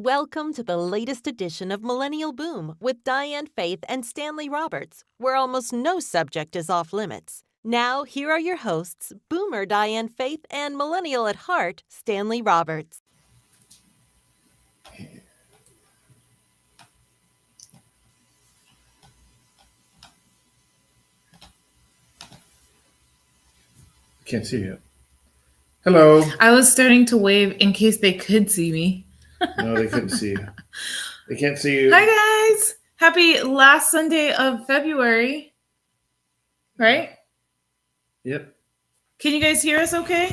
Welcome to the latest edition of Millennial Boom with Diane Faith and Stanley Roberts, where almost no subject is off limits. Now, here are your hosts, Boomer Diane Faith and Millennial at Heart, Stanley Roberts. Can't see you. Hello. I was starting to wave in case they could see me. No, they couldn't see you. They can't see you. Hi, guys. Happy last Sunday of February. Right? Yep. Can you guys hear us okay?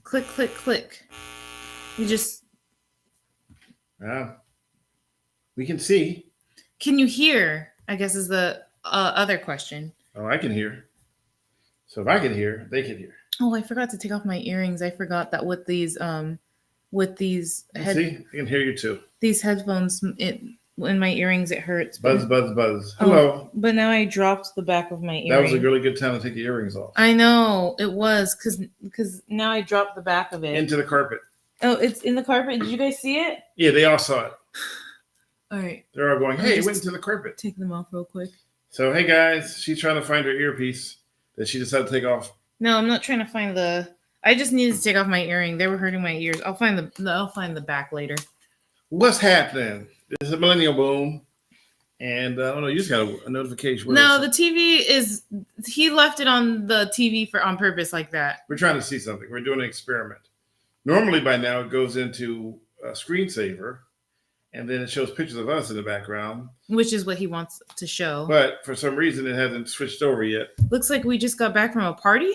Click, click, click. You just... We can see. Can you hear? I guess is the other question. Oh, I can hear. So if I can hear, they can hear. Oh, I forgot to take off my earrings. I forgot that with these see, I can hear you too. These headphones, in my earrings, it hurts. Buzz, buzz, buzz. Hello. Oh, but now I dropped the back of my earring. That was a really good time to take the earrings off. I know it was because now I dropped the back of it into the carpet. Oh, it's in the carpet. Did you guys see it? Yeah, they all saw it. All right. They're all going, hey, it went into the carpet. Take them off real quick. So, hey guys, she's trying to find her earpiece that she decided to take off. No, I'm not trying to find I just needed to take off my earring. They were hurting my ears. I'll find the back later. What's happening? This is a Millennial Boom. And I don't know, you just got a notification. No, the TV he left it on the TV on purpose like that. We're trying to see something. We're doing an experiment. Normally by now it goes into a screensaver and then it shows pictures of us in the background. Which is what he wants to show. But for some reason it hasn't switched over yet. Looks like we just got back from a party.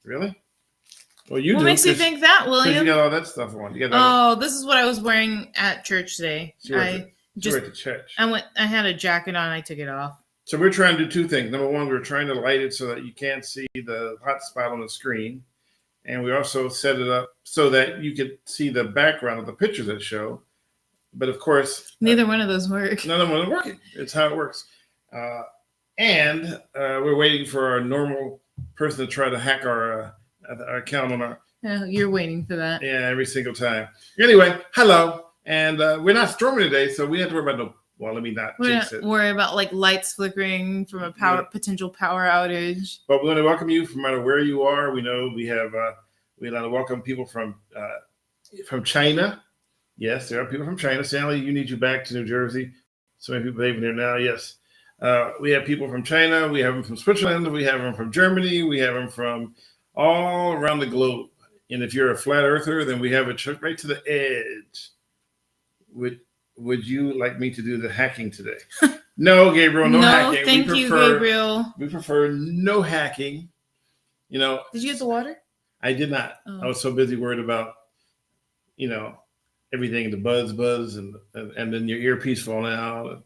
Really? Well, you what makes you think that, William? You got all that stuff on. This is what I was wearing at church today. Went to church. I had a jacket on. I took it off. So we're trying to do two things. Number one, we're trying to light it so that you can't see the hot spot on the screen. And we also set it up so that you could see the background of the pictures that show. But of course, neither one of those work. None of them are working. It's how it works. And we're waiting for our normal person to try to hack our account on our. Oh, you're waiting for that. Yeah, every single time. Anyway, hello. And we're not storming today, so we have to worry about let me not jinx it. Worry about like lights flickering from a potential power outage. But we want to welcome you no matter where you are. We know we want to welcome people from China. Yes, there are people from China. Stanley, you need you back to New Jersey. So many people living there now. Yes. We have people from China. We have them from Switzerland. We have them from Germany. We have them from all around the globe. And if you're a flat earther, then we have it right to the edge. Would you like me to do the hacking today? No, Gabriel, no hacking. No, thank you, Gabriel. We prefer no hacking. You know. Did you get the water? I did not. Oh. I was so busy worried about, everything, the buzz, and then your earpiece falling out, and,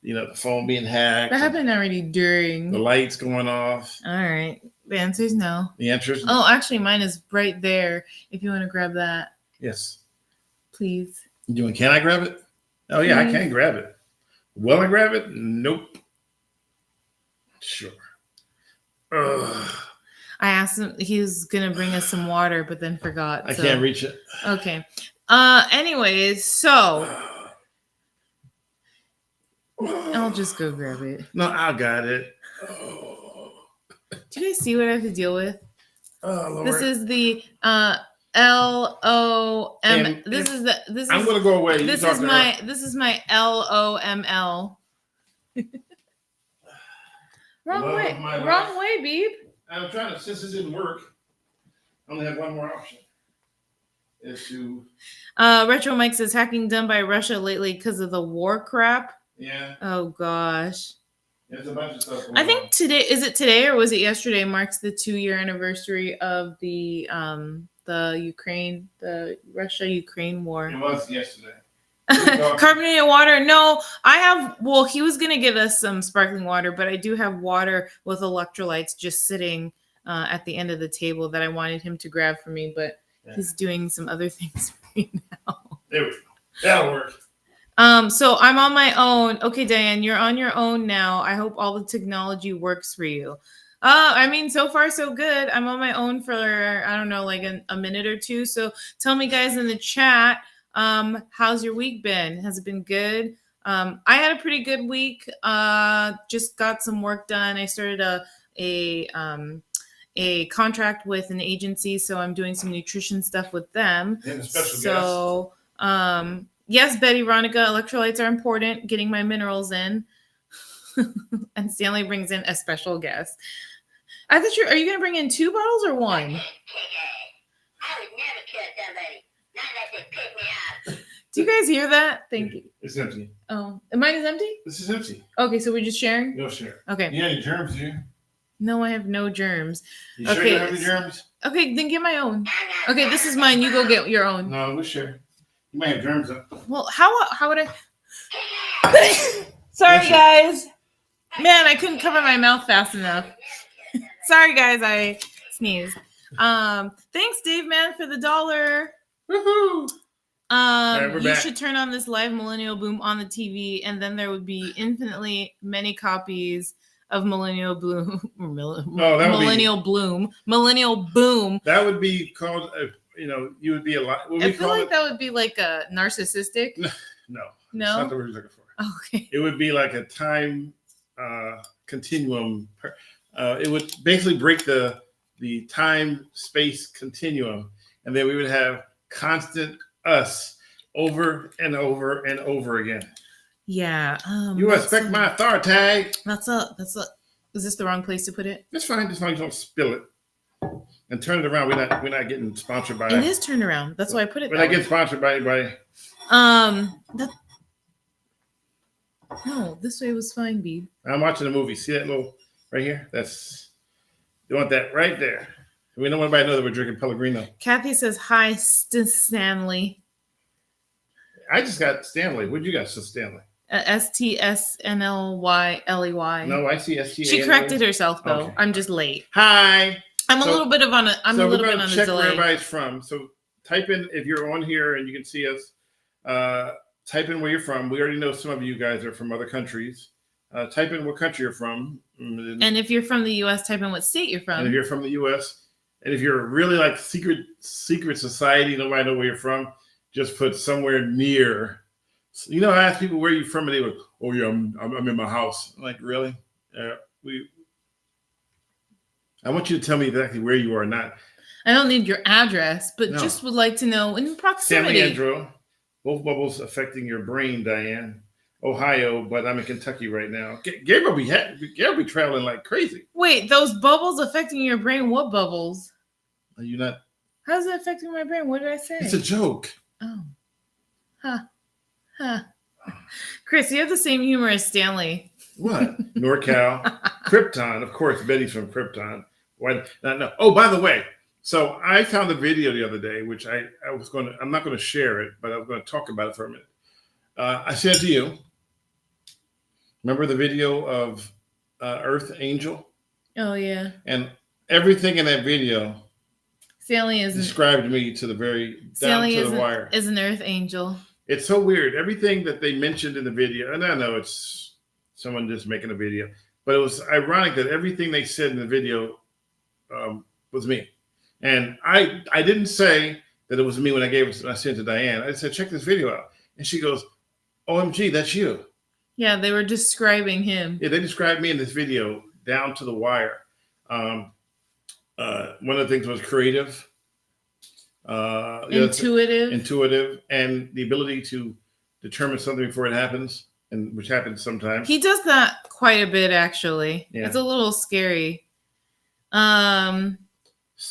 the phone being hacked. That happened already during. The lights going off. All right. The answer is no. The answer is no. Oh, actually, mine is right there. If you want to grab that. Yes. Please. Can I grab it? Oh, yeah, I can grab it. Will I grab it? Nope. Sure. Ugh. I asked him, he was going to bring us some water, but then forgot. I can't reach it. Okay. Anyways, so I'll just go grab it. No, I got it. Do you guys see what I have to deal with? Oh, Lord. This is the LOM. This is. I'm gonna go away. This is my LOML. Wrong way, Beeb. I'm trying to. Since it didn't work, I only have one more option. Is to. Retro Mike says hacking done by Russia lately because of the war crap. Yeah. Oh gosh. There's a bunch of stuff. I think today or was it yesterday marks the 2-year anniversary of the Russia-Ukraine war. It was yesterday. Carbonated water. No, I have. Well, he was gonna get us some sparkling water, but I do have water with electrolytes just sitting at the end of the table that I wanted him to grab for me, but he's doing some other things right now. There we go. That'll work. So I'm on my own. Okay, Diane, you're on your own now. I hope all the technology works for you. I mean, so far so good. I'm on my own for, I don't know, like a minute or two. So tell me guys in the chat, How's your week been? Has it been good? I had a pretty good week. Just got some work done. I started a contract with an agency, so I'm doing some nutrition stuff with them. And a special guest. Yes, Betty Ronica, electrolytes are important. Getting my minerals in. And Stanley brings in a special guest. I thought are you going to bring in 2 bottles or 1? I would never kill somebody. Not let this piss me off. Do you guys hear that? Thank you. It's empty. Oh, mine is empty? This is empty. Okay, so we're just sharing? No share. Okay. You got any germs, do you? No, I have no germs. You sure you don't have any germs? Okay, then get my own. Okay, this is mine. You go get your own. No, we'll share. You might have germs. Well, how would I? Sorry, guys. Man, I couldn't cover my mouth fast enough. Sorry, guys, I sneezed. Thanks, Dave, man, for the $1. Woohoo! Right, You back. should turn on this live Millennial Boom on the TV, and then there would be infinitely many copies of Millennial Bloom. Millennial Bloom. Millennial Boom. That would be called, you would be a lot. I feel like that would be like a narcissistic. No. No? That's not the word you're looking for. Okay. It would be like a time continuum. It would basically break the time-space continuum, and then we would have constant us over and over and over again. Yeah. You respect my authority. That's a. Is this the wrong place to put it? That's fine. Just as long as you don't spill it and turn it around. We're not getting sponsored by. It is turned around. That's why I put it. We're not getting sponsored by anybody. No, this way was fine, Beeb. I'm watching a movie. See that little right here? You want that right there. We don't want anybody to know that we're drinking Pellegrino. Kathy says hi, Stanley. I just got Stanley. What'd you got, Stanley? STSNLYLEY. No, I see STA. She corrected herself though. Okay. I'm just late. Hi. I'm a little bit on a check delay. where everybody's from. So type in if you're on here and you can see us. Type in where you're from. We already know some of you guys are from other countries. Type in what country you're from. And if you're from the U.S., type in what state you're from. And if you're from the U.S., and if you're really like secret society, nobody know where you're from, just put somewhere near. You know, I ask people where you're from, and they go, "Oh yeah, I'm in my house." I'm like, really? I want you to tell me exactly where you are. Not. I don't need your address, but just would like to know in proximity. Stanley Andrew, both bubbles affecting your brain, Diane. Ohio, but I'm in Kentucky right now. Gabriel be traveling like crazy. Wait, those bubbles affecting your brain? What bubbles? Are you not? How's it affecting my brain? What did I say? It's a joke. Oh. Huh. Chris, you have the same humor as Stanley. What? NorCal. Krypton. Of course, Betty's from Krypton. Why? No. Oh, by the way, so I found a video the other day, which I'm not going to share it, but I was going to talk about it for a minute. I sent it to you. Remember the video of Earth Angel? Oh, yeah. And everything in that video Stanley described me to the down to the wire. Is an Earth Angel. It's so weird. Everything that they mentioned in the video, and I know it's someone just making a video, but it was ironic that everything they said in the video was me. And I didn't say that it was me when I sent it to Diane. I said, check this video out. And she goes, OMG, that's you. Yeah, they were describing him. Yeah, they described me in this video down to the wire. One of the things was creative. Intuitive, and the ability to determine something before it happens, and which happens sometimes. He does that quite a bit, actually. Yeah. It's a little scary. So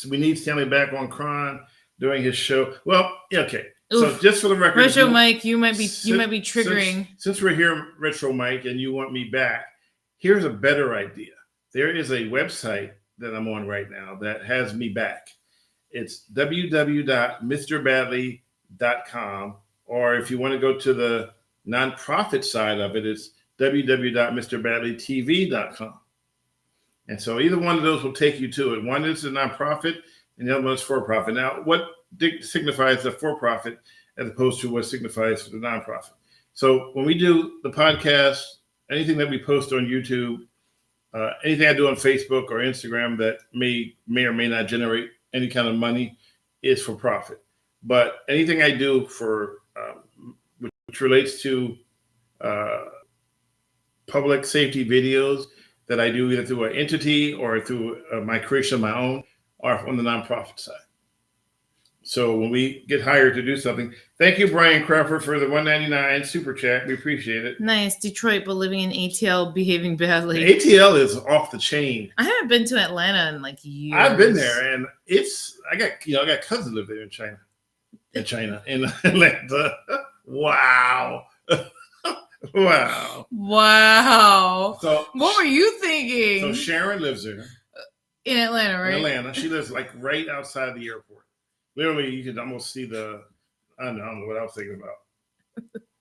we need Stanley back on Cron doing his show. Well, yeah, okay. Oof. So just for the record, Retro Mike, you might be triggering. Since we're here, Retro Mike, and you want me back, here's a better idea. There is a website that I'm on right now that has me back. It's www.mrbadley.com, or if you want to go to the nonprofit side of it, it's www.mrbadleytv.com. And so either one of those will take you to it. One is a nonprofit, and the other one is for-profit. Now, what signifies the for-profit as opposed to what signifies for the nonprofit? So when we do the podcast, anything that we post on YouTube, anything I do on Facebook or Instagram that may or may not generate any kind of money is for profit. But anything I do for which relates to public safety videos that I do either through an entity or through my creation of my own, or on the nonprofit side. So when we get hired to do something, thank you, Brian Crawford, for the $1.99 super chat. We appreciate it. Nice. Detroit, but living in ATL, behaving badly. The ATL is off the chain. I haven't been to Atlanta in like years. I've been there, and I got cousins live there in China. In Atlanta. Wow. Wow. So what were you thinking? So Sharon lives there. In Atlanta, right? In Atlanta. She lives like right outside the airport. Literally, you could almost see I don't know what I was thinking about.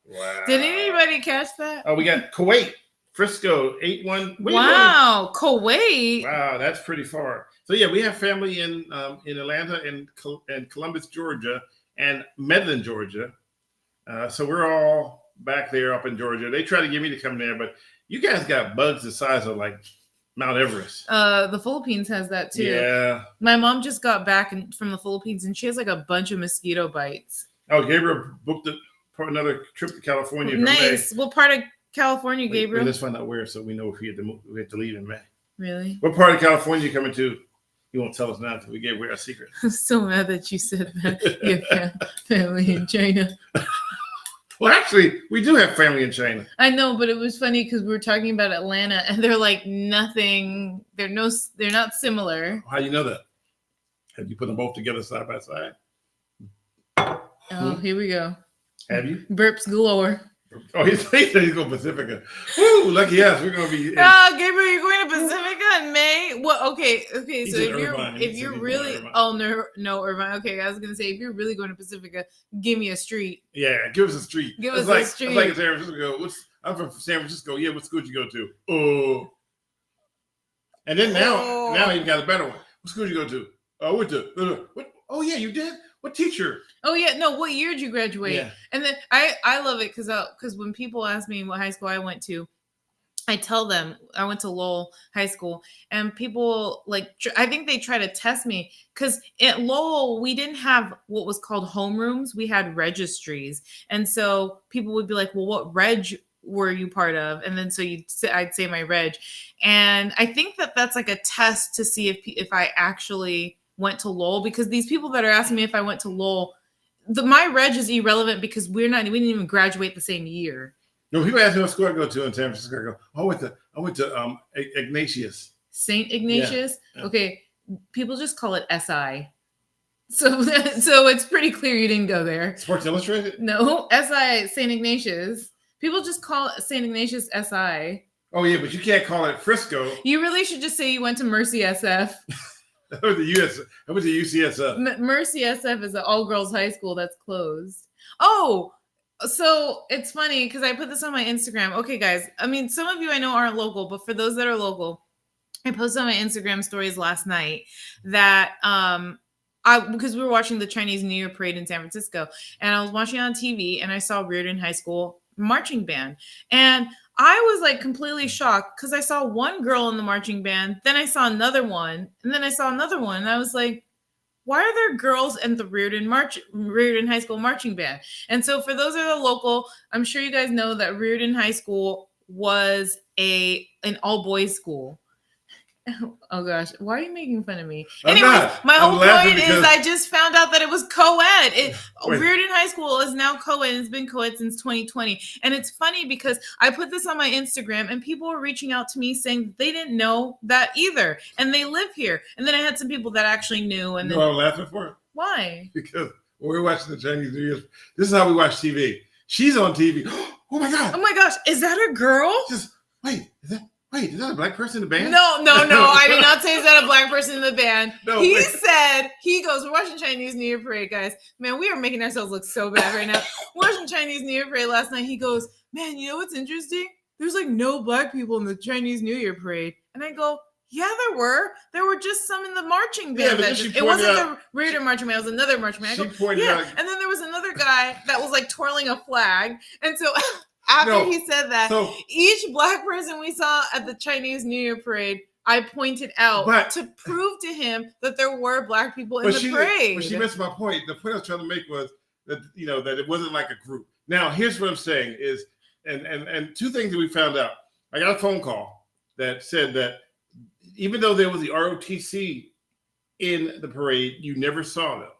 Wow. Did anybody catch that? Oh, we got Kuwait, Frisco, 81. Wow, Kuwait. Wow, that's pretty far. So yeah, we have family in Atlanta and Columbus, Georgia, and Medlin, Georgia. So we're all back there up in Georgia. They try to get me to come there, but you guys got bugs the size of like Mount Everest. The Philippines has that too. Yeah. My mom just got back from the Philippines, and she has like a bunch of mosquito bites. Oh, Gabriel booked for another trip to California. Nice. What part of California, Gabriel? Let's find out where, so we know if we have to leave in May. Really? What part of California are you coming to? You won't tell us now until we gave away our secret. I'm so mad that you said that. You have family in China. Well, actually, we do have family in China. I know, but it was funny because we were talking about Atlanta, and they're like nothing. They're not similar. How do you know that? Have you put them both together side by side? Oh, here we go. Have you? Burps galore. Oh, he said he's going to Pacifica. Woo, lucky us. We're going to be. Gabriel, you're going to Pacifica in May? Well, okay. So if you're really, Irvine. Okay, I was going to say, if you're really going to Pacifica, give me a street. Yeah, give us a street. Give us a street. It's like in San Francisco. I'm from San Francisco. Yeah, what school did you go to? Oh. And then now you got a better one. What school did you go to? I went to. What? Oh yeah, you did. What teacher? Oh yeah, no. What year did you graduate? Yeah. And then I love it because when people ask me what high school I went to, I tell them I went to Lowell High School, and people I think they try to test me because at Lowell we didn't have what was called homerooms. We had registries, and so people would be like, "Well, what reg were you part of?" And then so I'd say my reg, and I think that's like a test to see if I actually went to Lowell, because these people that are asking me if I went to Lowell, my reg is irrelevant because we didn't even graduate the same year. No, people ask me what school I go to in San Francisco. I go, I went to Ignatius. St. Ignatius? Yeah. Okay. People just call it SI. So it's pretty clear you didn't go there. Sports Illustrated? No, SI, St. Ignatius. People just call it St. Ignatius SI. Oh, yeah, but you can't call it Frisco. You really should just say you went to Mercy SF. I went to UCSF. Mercy SF is an all-girls high school that's closed. Oh, so it's funny because I put this on my Instagram. Okay, guys. I mean, some of you I know aren't local, but for those that are local, I posted on my Instagram stories last night that because we were watching the Chinese New Year parade in San Francisco, and I was watching it on TV, and I saw Reardon High School marching band, and I was like completely shocked because I saw one girl in the marching band, then I saw another one, and then I saw another one, and I was like, why are there girls in the Reardon High School marching band? And so for those that are local, I'm sure you guys know that Reardon High School was an all-boys school. Oh gosh, why are you making fun of me? Anyway, my whole point is I just found out that it was co-ed. Reardon High School is now co-ed. It's been co-ed since 2020. And it's funny because I put this on my Instagram and people were reaching out to me saying they didn't know that either. And they live here. And then I had some people that actually knew. And you know what I'm laughing for? Why? Because when we're watching the Chinese New Year, this is how we watch TV. She's on TV. Oh my God. Oh my gosh. Is that a girl? Wait, is that a black person in the band? No. I did not say is that a black person in the band. No, he goes, we're watching Chinese New Year parade, guys. Man, we are making ourselves look so bad right now. We're watching Chinese New Year parade last night. He goes, man, you know what's interesting? There's like no black people in the Chinese New Year parade. And I go, yeah, there were. There were just some in the marching band. Yeah, it wasn't the Reardon marching band. It was another marching band. And then there was another guy that was like twirling a flag. And so after he said that, each black person we saw at the Chinese New Year parade, I pointed out to prove to him that there were black people in the parade. But she missed my point. The point I was trying to make was that that it wasn't like a group. Now, here's what I'm saying is, and two things that we found out. I got a phone call that said that even though there was the ROTC in the parade, you never saw them.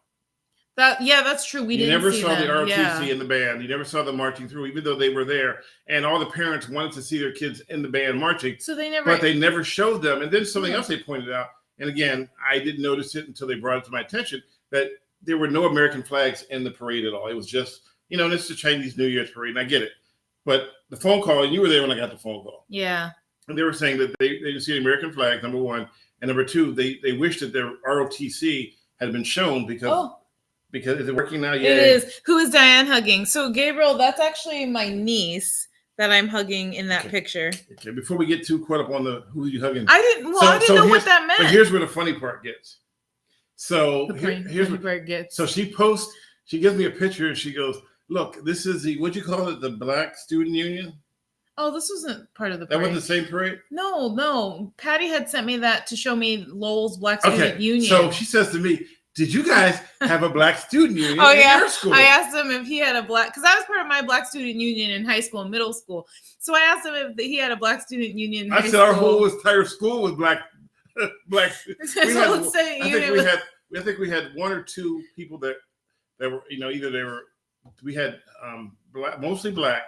That's true. We never see saw them. the ROTC in the band. You never saw them marching through, even though they were there. And all the parents wanted to see their kids in the band marching. So they never. But they never showed them. And then something else they pointed out, and again, I didn't notice it until they brought it to my attention, that there were no American flags in the parade at all. It was just, this is the Chinese New Year's parade, and I get it. But the phone call, and you were there when I got the phone call. Yeah. And they were saying that they didn't see the American flag, number one. And number two, they wished that their ROTC had been shown because is it working now? Yeah. It is. Who is Diane hugging? So Gabriel, that's actually my niece that I'm hugging in that picture. Okay, before we get too caught up on who you hugging. I didn't know what that meant. But here's where the funny part gets. So here's where part gets. So she gives me a picture and she goes, look, this is what'd you call it? The Black Student Union? Oh, this wasn't part of the parade. That wasn't the same parade? No. Patty had sent me that to show me Lowell's Black Student Union. So she says to me, did you guys have a Black Student Union in your school? I asked him if he had a because I was part of my Black Student Union in high school and middle school. So I asked him if he had a Black Student Union in high school. I said our whole entire school was black. I think we had one or two people that were, we had mostly black.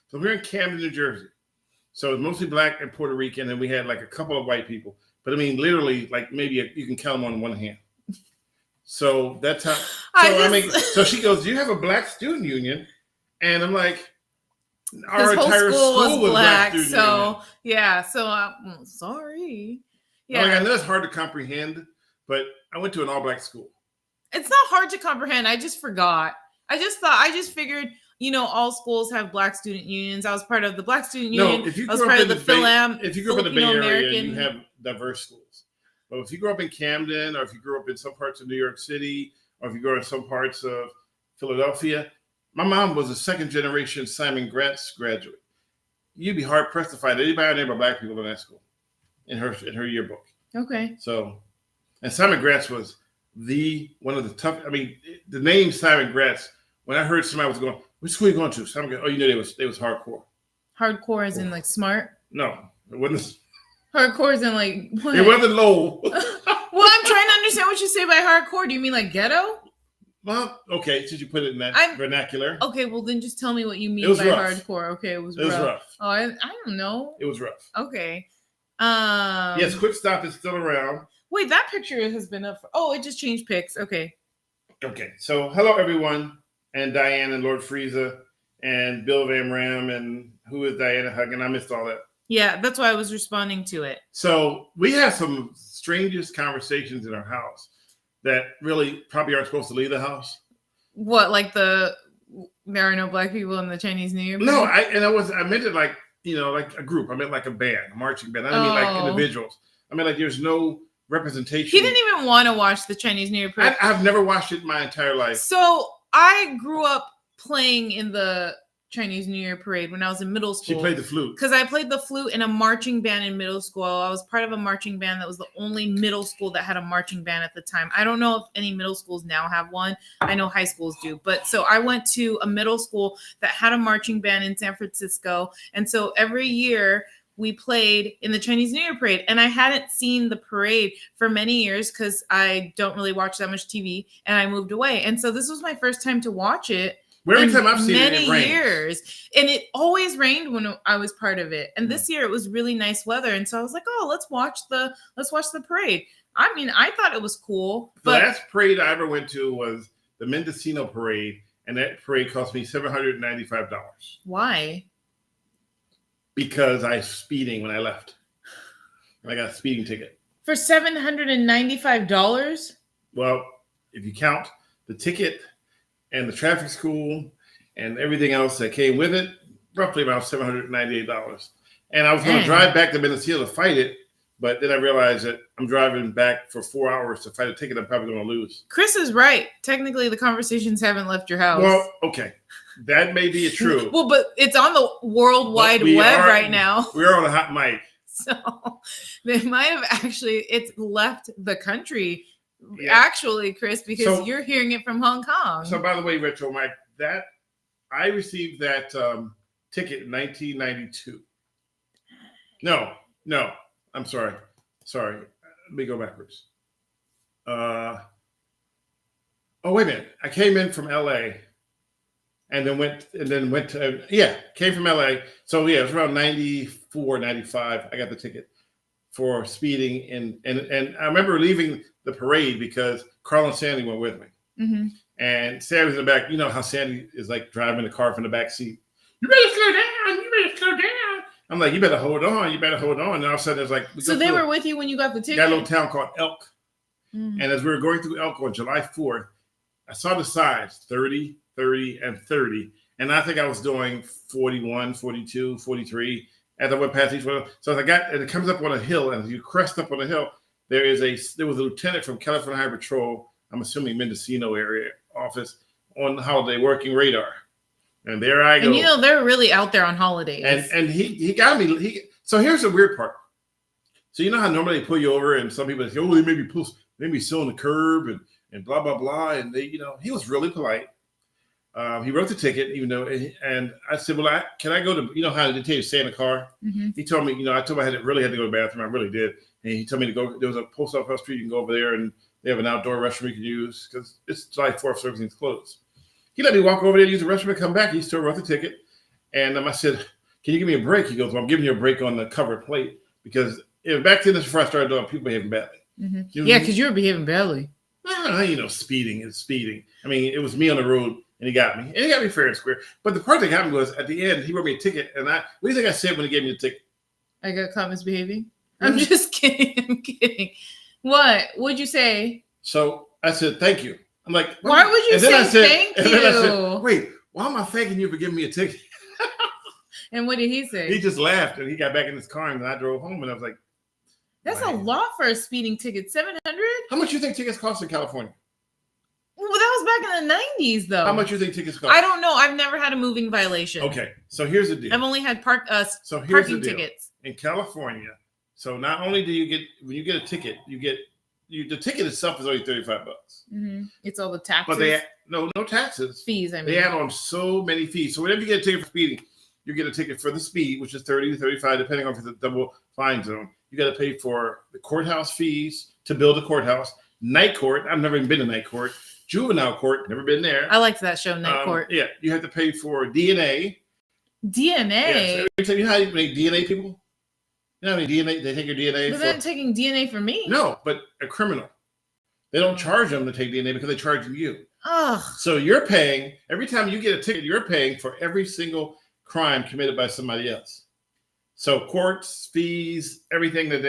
So we're in Camden, New Jersey. So it's mostly black and Puerto Rican, and we had like a couple of white people. But I mean, literally, like maybe you can count them on one hand. So that's how. So she goes, "Do you have a Black Student Union?" And I'm like, "Our entire school was Black Student Union." Yeah. So I'm sorry. Yeah. I know it's hard to comprehend, but I went to an all-black school. It's not hard to comprehend. I just forgot. I just figured, all schools have Black student unions. I was part of the Black student union. No, if you I was part of the if you grew up in the Bay Area, you have diverse schools. But if you grew up in Camden, or if you grew up in some parts of New York City, or if you grew up in some parts of Philadelphia, my mom was a second-generation Simon Gratz graduate. You'd be hard-pressed to find anybody named Black people in that school, in her yearbook. Okay. So, and Simon Gratz was one of the tough. I mean, the name Simon Gratz. When I heard somebody was going, "Which school are you going to?" Simon Gratz. Oh, they was hardcore. Hardcore as in like smart? No, it wasn't. Hardcore as in like what? It wasn't low. Well, I'm trying to understand what you say by hardcore. Do you mean like ghetto? Well, okay, since you put it in that vernacular. Okay, well then just tell me what you mean by hardcore. Okay, it was rough. Oh, I don't know. It was rough. Okay. Yes, Quick Stop is still around. Wait, that picture has been up. It just changed pics. Okay. Okay, so hello everyone, and Diane and Lord Frieza and Bill Van Ram and who is Diana Huggin? I missed all that. Yeah, that's why I was responding to it. So we have some strangest conversations in our house that really probably aren't supposed to leave the house. What, like there are no Black people in the Chinese New Year? No, I meant it like, like a group. I meant like a band, a marching band. I didn't mean like individuals. I mean like there's no representation. He didn't even want to watch the Chinese New Year parade. I've never watched it my entire life. So I grew up playing in the Chinese New Year parade when I was in middle school. She played the flute. Because I played the flute in a marching band in middle school. I was part of a marching band that was the only middle school that had a marching band at the time. I don't know if any middle schools now have one. I know high schools do. But so I went to a middle school that had a marching band in San Francisco. And so every year we played in the Chinese New Year parade. And I hadn't seen the parade for many years because I don't really watch that much TV. And I moved away. And so this was my first time to watch it. Every time I've seen it many years, and it always rained when I was part of it. And this year it was really nice weather, and so I was like, "Oh, let's watch the parade." I mean, I thought it was cool. The last parade I ever went to was the Mendocino parade, and that parade cost me $795. Why? Because I was speeding when I left. I got a speeding ticket for $795. Well, if you count the ticket and the traffic school and everything else that came with it, roughly about $798. And I was going to drive back to Mendocino to fight it, but then I realized that I'm driving back for 4 hours to fight a ticket I'm probably going to lose. Chris is right. Technically, the conversations haven't left your house. Well, okay. That may be true. Well, but it's on the World Wide Web right now. We're on a hot mic. So they might have it's left the country Yeah. Actually, Chris, because So- you're hearing it from Hong Kong. So, by the way, Retro Mike, that I received that ticket in 1992. No, I'm sorry. Let me go backwards. Oh, wait a minute. I came in from LA and then went to, came from LA. So, yeah, it was around 94, 95. I got the ticket for speeding. And I remember leaving the parade because Carl and Sandy went with me. Mm-hmm. And Sandy was in the back. You know how Sandy is like driving the car from the back seat. You better slow down. I'm like, you better hold on. And all of a sudden, it's like. So they were with you when you got the ticket? Got a little town called Elk. Mm-hmm. And as we were going through Elk on July 4th, I saw the signs 30, 30, and 30. And I think I was doing 41, 42, 43 as I went past each one. So as it comes up on a hill, and as you crest up on a hill, there was a lieutenant from California Highway Patrol, I'm assuming Mendocino area office, on holiday working radar. And there I go. And they're really out there on holidays. And he got me. So here's the weird part. So you know how normally they pull you over and some people say, oh, they made me sit on the curb and blah, blah, blah. And he was really polite. He wrote the ticket, even though, and I said, well, can I go to, how they tell you to stay in the car? Mm-hmm. He told me, I told him I really had to go to the bathroom. I really did. And he told me to go, there was a post office across the street. You can go over there and they have an outdoor restroom you can use because it's July 4th, so everything's closed. He let me walk over there, use the restroom, and come back. He still wrote the ticket. And I said, can you give me a break? He goes, well, I'm giving you a break on the covered plate because back then, this is before I started doing people behaving badly. Mm-hmm. Yeah, because you were behaving badly. Speeding is speeding. I mean, it was me on the road, and he got me. And he got me fair and square. But the part that got me was, at the end, he wrote me a ticket. And what do you think I said when he gave me the ticket? I got caught misbehaving? I'm just kidding. I'm kidding. What? What'd you say? So I said, thank you. I'm like, why would you say thank you? And then I said, wait, why am I thanking you for giving me a ticket? And what did he say? He just laughed, and he got back in his car, and I drove home, and I was like, that's a lot for a speeding ticket. $700? How much do you think tickets cost in California? Well, that was back in the 90s, though. How much do you think tickets cost? I don't know. I've never had a moving violation. Okay, so here's the deal. I've only had parking tickets. In California, so not only do you get, when you get a ticket, the ticket itself is only $35. Mm-hmm. It's all the taxes. But they no taxes. Fees, I mean. They add on so many fees. So whenever you get a ticket for speeding, you get a ticket for the speed, which is 30 to 35, depending on if it's a double fine zone. You got to pay for the courthouse fees to build a courthouse, night court. I've never even been to night court. Juvenile court, never been there. I liked that show, Night Court. Yeah, you have to pay for DNA. DNA? Yeah, so you know how you make DNA people? You know how many DNA, they take your DNA But they're not taking DNA from me. No, but a criminal. They don't charge them to take DNA because they charge you. Ugh. So you're paying, every time you get a ticket, you're paying for every single crime committed by somebody else. So courts, fees, everything that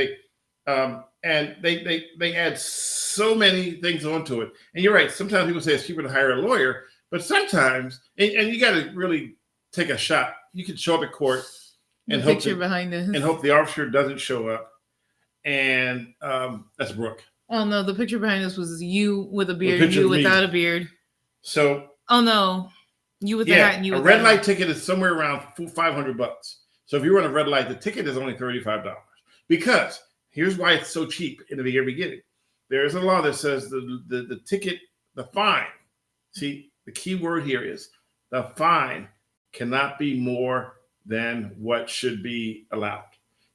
and they add so many things onto it. And you're right. Sometimes people say it's cheaper to hire a lawyer, but sometimes, and you got to really take a shot. You can show up at court and hope the officer doesn't show up. And that's Brooke. Oh no, the picture behind us was you with a beard and you without a beard. So. Oh no, you with the hat and you with a red light ticket is somewhere around $500. So if you run a red light, the ticket is only $35. Because here's why it's so cheap in the very beginning. There is a law that says the ticket, the fine. See, the key word here is the fine cannot be more than what should be allowed.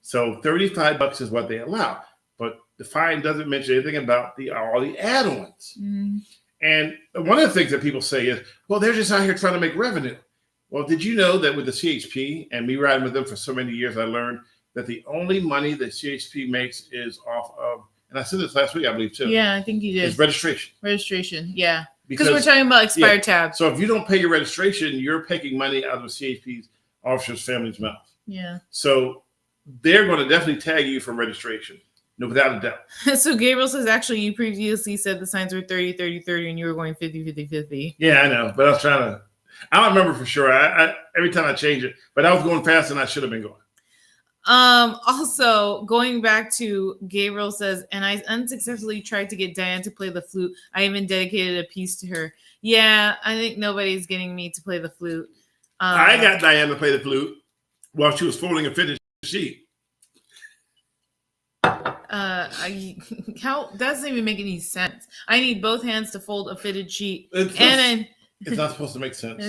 So $35 is what they allow, but the fine doesn't mention anything about all the add-ons. Mm-hmm. And one of the things that people say is, well, they're just out here trying to make revenue. Well, did you know that with the CHP, and me riding with them for so many years, I learned that the only money that CHP makes is off of, and I said this last week, I believe, too. Yeah, I think you did. Is registration. Registration, yeah. Because we're talking about expired tabs. So if you don't pay your registration, you're taking money out of CHP's officer's family's mouth. Yeah. So they're going to definitely tag you for registration. No, without a doubt. So Gabriel says, actually, you previously said the signs were 30, 30, 30, and you were going 50, 50, 50. Yeah, I know. But I was trying to, I don't remember for sure. I every time I change it, but I was going faster than I should have been going. Also, going back to Gabriel says, and I unsuccessfully tried to get Diane to play the flute. I even dedicated a piece to her. Yeah, I think nobody's getting me to play the flute. I got Diane to play the flute while she was folding a finished sheet. How that doesn't even make any sense. I need both hands to fold a fitted sheet. It's not supposed to make sense.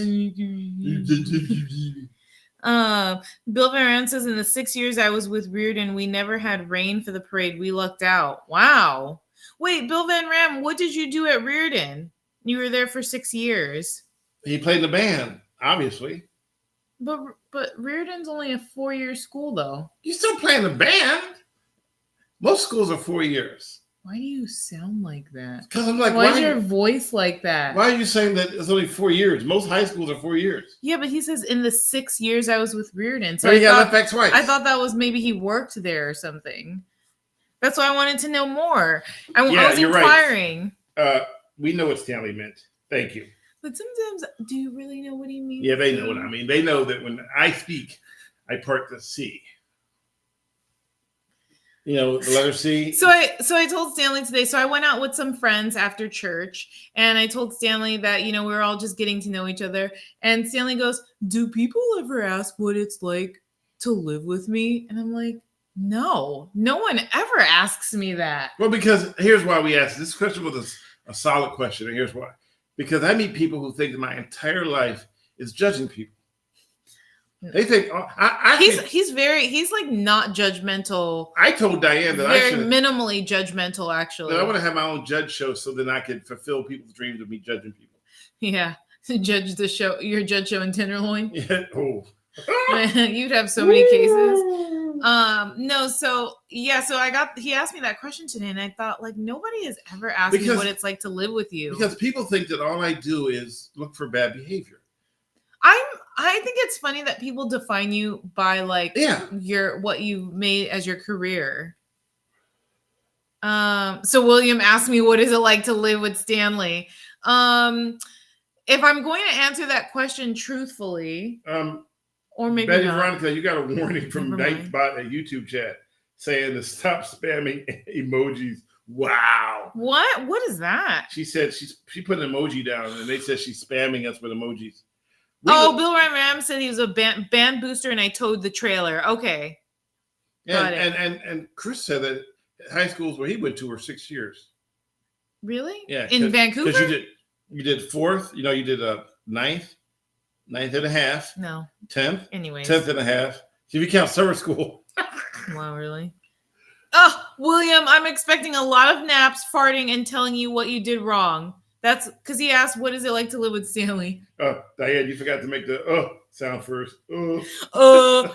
Bill Van Ram says, in the 6 years I was with Reardon, we never had rain for the parade. We lucked out. Wow. Wait, Bill Van Ram, what did you do at Reardon? You were there for 6 years. He played in the band, obviously. But Reardon's only a 4-year school, though. You still play in the band? Most schools are 4 years. Why do you sound like that? Because I'm like, why is your voice like that? Why are you saying that it's only 4 years? Most high schools are 4 years. Yeah, but he says in the 6 years I was with Reardon. So he got left back twice. I thought that was maybe he worked there or something. That's why I wanted to know more. I was inquiring. Right. We know what Stanley meant. Thank you. But sometimes, do you really know what he means? Yeah, they know what I mean. They know that when I speak, I part the C. You know, the letter C. So I told Stanley today. So I went out with some friends after church, and I told Stanley that, we were all just getting to know each other. And Stanley goes, "Do people ever ask what it's like to live with me?" And I'm like, no one ever asks me that. Well, because here's why we asked. This question was a solid question, and here's why. Because I meet people who think that my entire life is judging people. They think he's like not judgmental. I told Diane that very minimally judgmental, actually. That I want to have my own judge show so then I could fulfill people's dreams of me judging people. Yeah, judge the show, your judge show in Tenderloin. Yeah. Oh, you'd have so many cases. No, so yeah, so he asked me that question today, and I thought, like, nobody has ever asked me what it's like to live with you. Because people think that all I do is look for bad behavior. I think it's funny that people define you by what you made as your career. So William asked me, what is it like to live with Stanley? If I'm going to answer that question truthfully, or maybe Betty not. Veronica, you got a warning from Nightbot at YouTube chat saying to stop spamming emojis. Wow. What is that? She said she put an emoji down, and they said she's spamming us with emojis. Bill Ram said he was a band booster, and I towed the trailer. Okay. Yeah, and Chris said that high schools where he went to were 6 years. Really? Yeah. In Vancouver? Because you did fourth. You did ninth and a half. No. 10th. Anyways. 10th and a half. So if you count summer school. Wow, really? Oh, William, I'm expecting a lot of naps, farting, and telling you what you did wrong. That's because he asked, what is it like to live with Stanley? Oh, Diane, you forgot to make the sound first.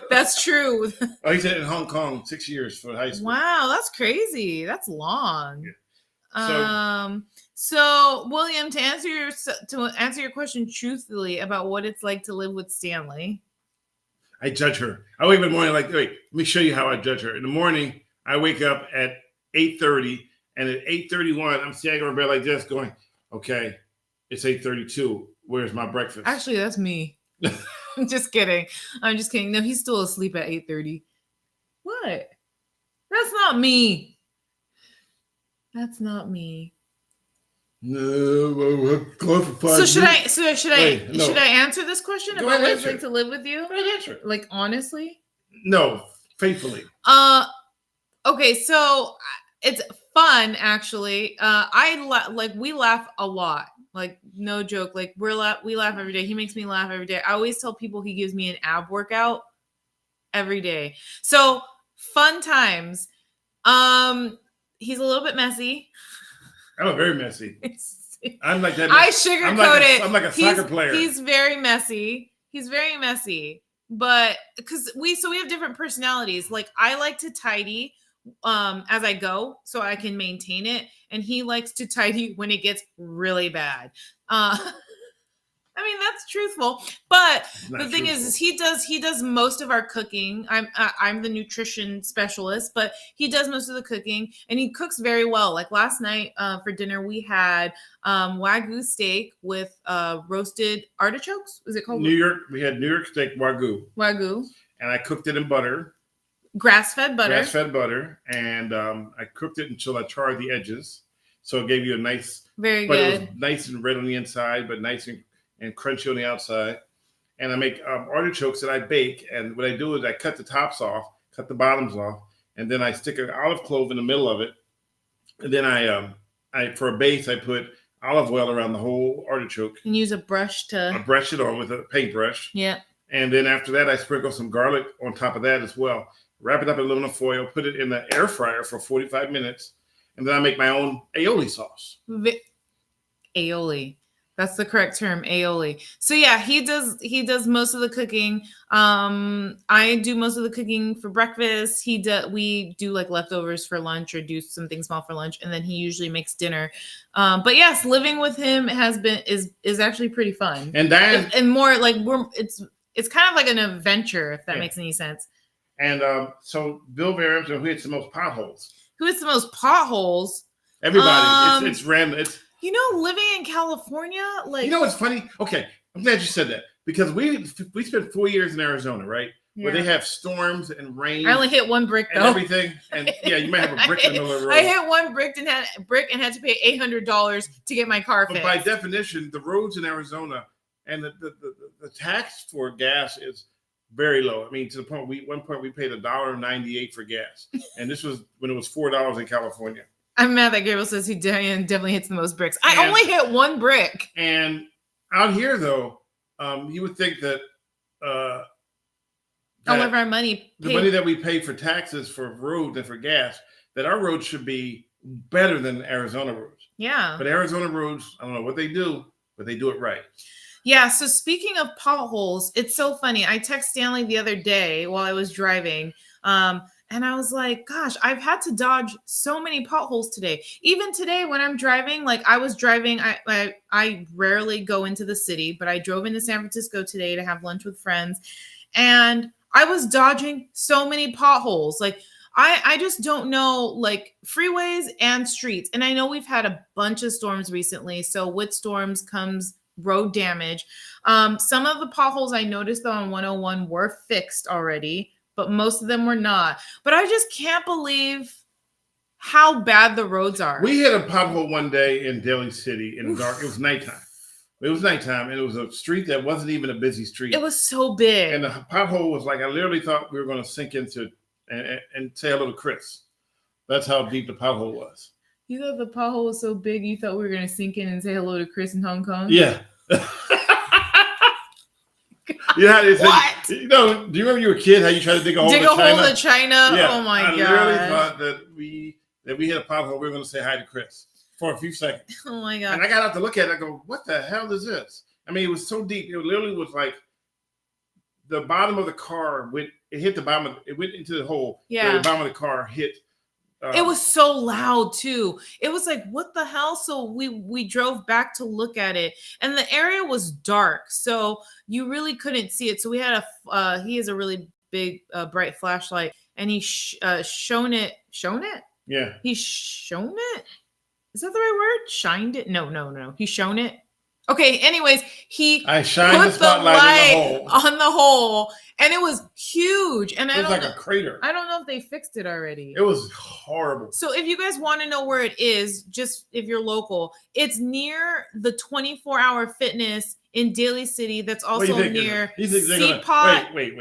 That's true. Oh, he said in Hong Kong, 6 years for high school. Wow, that's crazy. That's long. Yeah. So William, to answer your question truthfully about what it's like to live with Stanley. I judge her. I wake up in the morning wait, let me show you how I judge her. In the morning, I wake up at 8:30, and at 8:31, I'm standing over bed like this going, okay, it's 8:32. Where's my breakfast? Actually, that's me. I'm just kidding. No, he's still asleep at 8:30. What? That's not me. That's not me. No, I'm going for 5 So should minutes. should I answer this question Go about ahead, what it's answer like to live with you? Go ahead, answer it. Like, honestly? No, faithfully. Okay, so it's fun actually. We laugh a lot. Like, no joke. Like, we laugh every day. He makes me laugh every day. I always tell people he gives me an ab workout every day. So fun times. He's a little bit messy. I'm very messy. I'm like that. I sugarcoat it. I'm like a soccer player. He's very messy. But because we have different personalities. Like, I like to tidy as I go so I can maintain it, and he likes to tidy when it gets really bad. I mean, that's truthful, but the thing is he does most of our cooking. I'm the nutrition specialist, but he does most of the cooking, and he cooks very well. Like last night for dinner, we had Wagyu steak with roasted artichokes. Is it called? New York. We had New York steak Wagyu, and I cooked it in butter. Grass-fed butter. And I cooked it until I charred the edges, so it gave you a nice, very but good. It was nice and red on the inside, but nice and crunchy on the outside. And I make artichokes that I bake. And what I do is I cut the tops off, cut the bottoms off, and then I stick an olive clove in the middle of it, and then I for a base I put olive oil around the whole artichoke. And use a brush I to. brush it on with a paintbrush. Yeah. And then after that, I sprinkle some garlic on top of that as well. Wrap it up in aluminum foil, put it in the air fryer for 45 minutes, and then I make my own aioli sauce. Aioli. That's the correct term, aioli. So yeah, he does most of the cooking. I do most of the cooking for breakfast. We do like leftovers for lunch or do something small for lunch, and then he usually makes dinner. But yes, living with him is actually pretty fun. And Diane, and more like it's kind of like an adventure, if that makes any sense. And so Bill Barham, who hits the most potholes? Who hits the most potholes? Everybody. It's random. It's living in California, like what's funny? Okay, I'm glad you said that because we spent 4 years in Arizona, right? Yeah. Where they have storms and rain. I only hit one brick though. And everything. And yeah, you might have a brick in the middle of the road. I hit one brick and had to pay $800 to get my car fixed. But by definition, the roads in Arizona and the tax for gas is very low. I mean, to the point one point we paid $1.98 for gas, and this was when it was $4 in California. I'm mad that Gabriel says Diane definitely hits the most bricks. I only hit one brick. And out here, though, you would think that all of our money, the money that we pay for taxes for roads and for gas, that our roads should be better than Arizona roads. Yeah. But Arizona roads, I don't know what they do, but they do it right. Yeah. So speaking of potholes, it's so funny. I texted Stanley the other day while I was driving. And I was like, gosh, I've had to dodge so many potholes today. Even today when I'm driving, like I was driving, I rarely go into the city, but I drove into San Francisco today to have lunch with friends. And I was dodging so many potholes. Like I just don't know, like freeways and streets. And I know we've had a bunch of storms recently. So with storms comes road damage. Some of the potholes I noticed though on 101 were fixed already, but most of them were not. But I just can't believe how bad the roads are. We hit a pothole one day in Daly City in the dark. It was nighttime. And it was a street that wasn't even a busy street. It was so big. And the pothole was like, I literally thought we were going to sink into and say hello to Chris. That's how deep the pothole was. You thought the pothole was so big, you thought we were going to sink in and say hello to Chris in Hong Kong? Yeah. You know how they say, What? do you remember you were a kid how you tried to dig a hole in China? Hole to China? Yeah, Oh my I god! literally thought that we hit a pothole. We were going to say hi to Chris for a few seconds. Oh my god! And I got out to look at it. I go, what the hell is this? I mean, it was so deep. It literally was like the bottom of the car hit the bottom. It went into the hole. Yeah. The bottom of the car hit. It was so loud too. It was like, what the hell? So we drove back to look at it, and the area was dark, so you really couldn't see it. So we had he has a really big bright flashlight, and he shone it. Yeah. He shone it. Is that the right word? Shined it? No. He shone it. Okay. Anyways, I shined the spotlight on the hole, and it was huge. And it was like a crater. I don't know if they fixed it already. It was horrible. So if you guys want to know where it is, just if you're local, it's near the 24-hour fitness in Daly City. That's also near Seapot. Wait.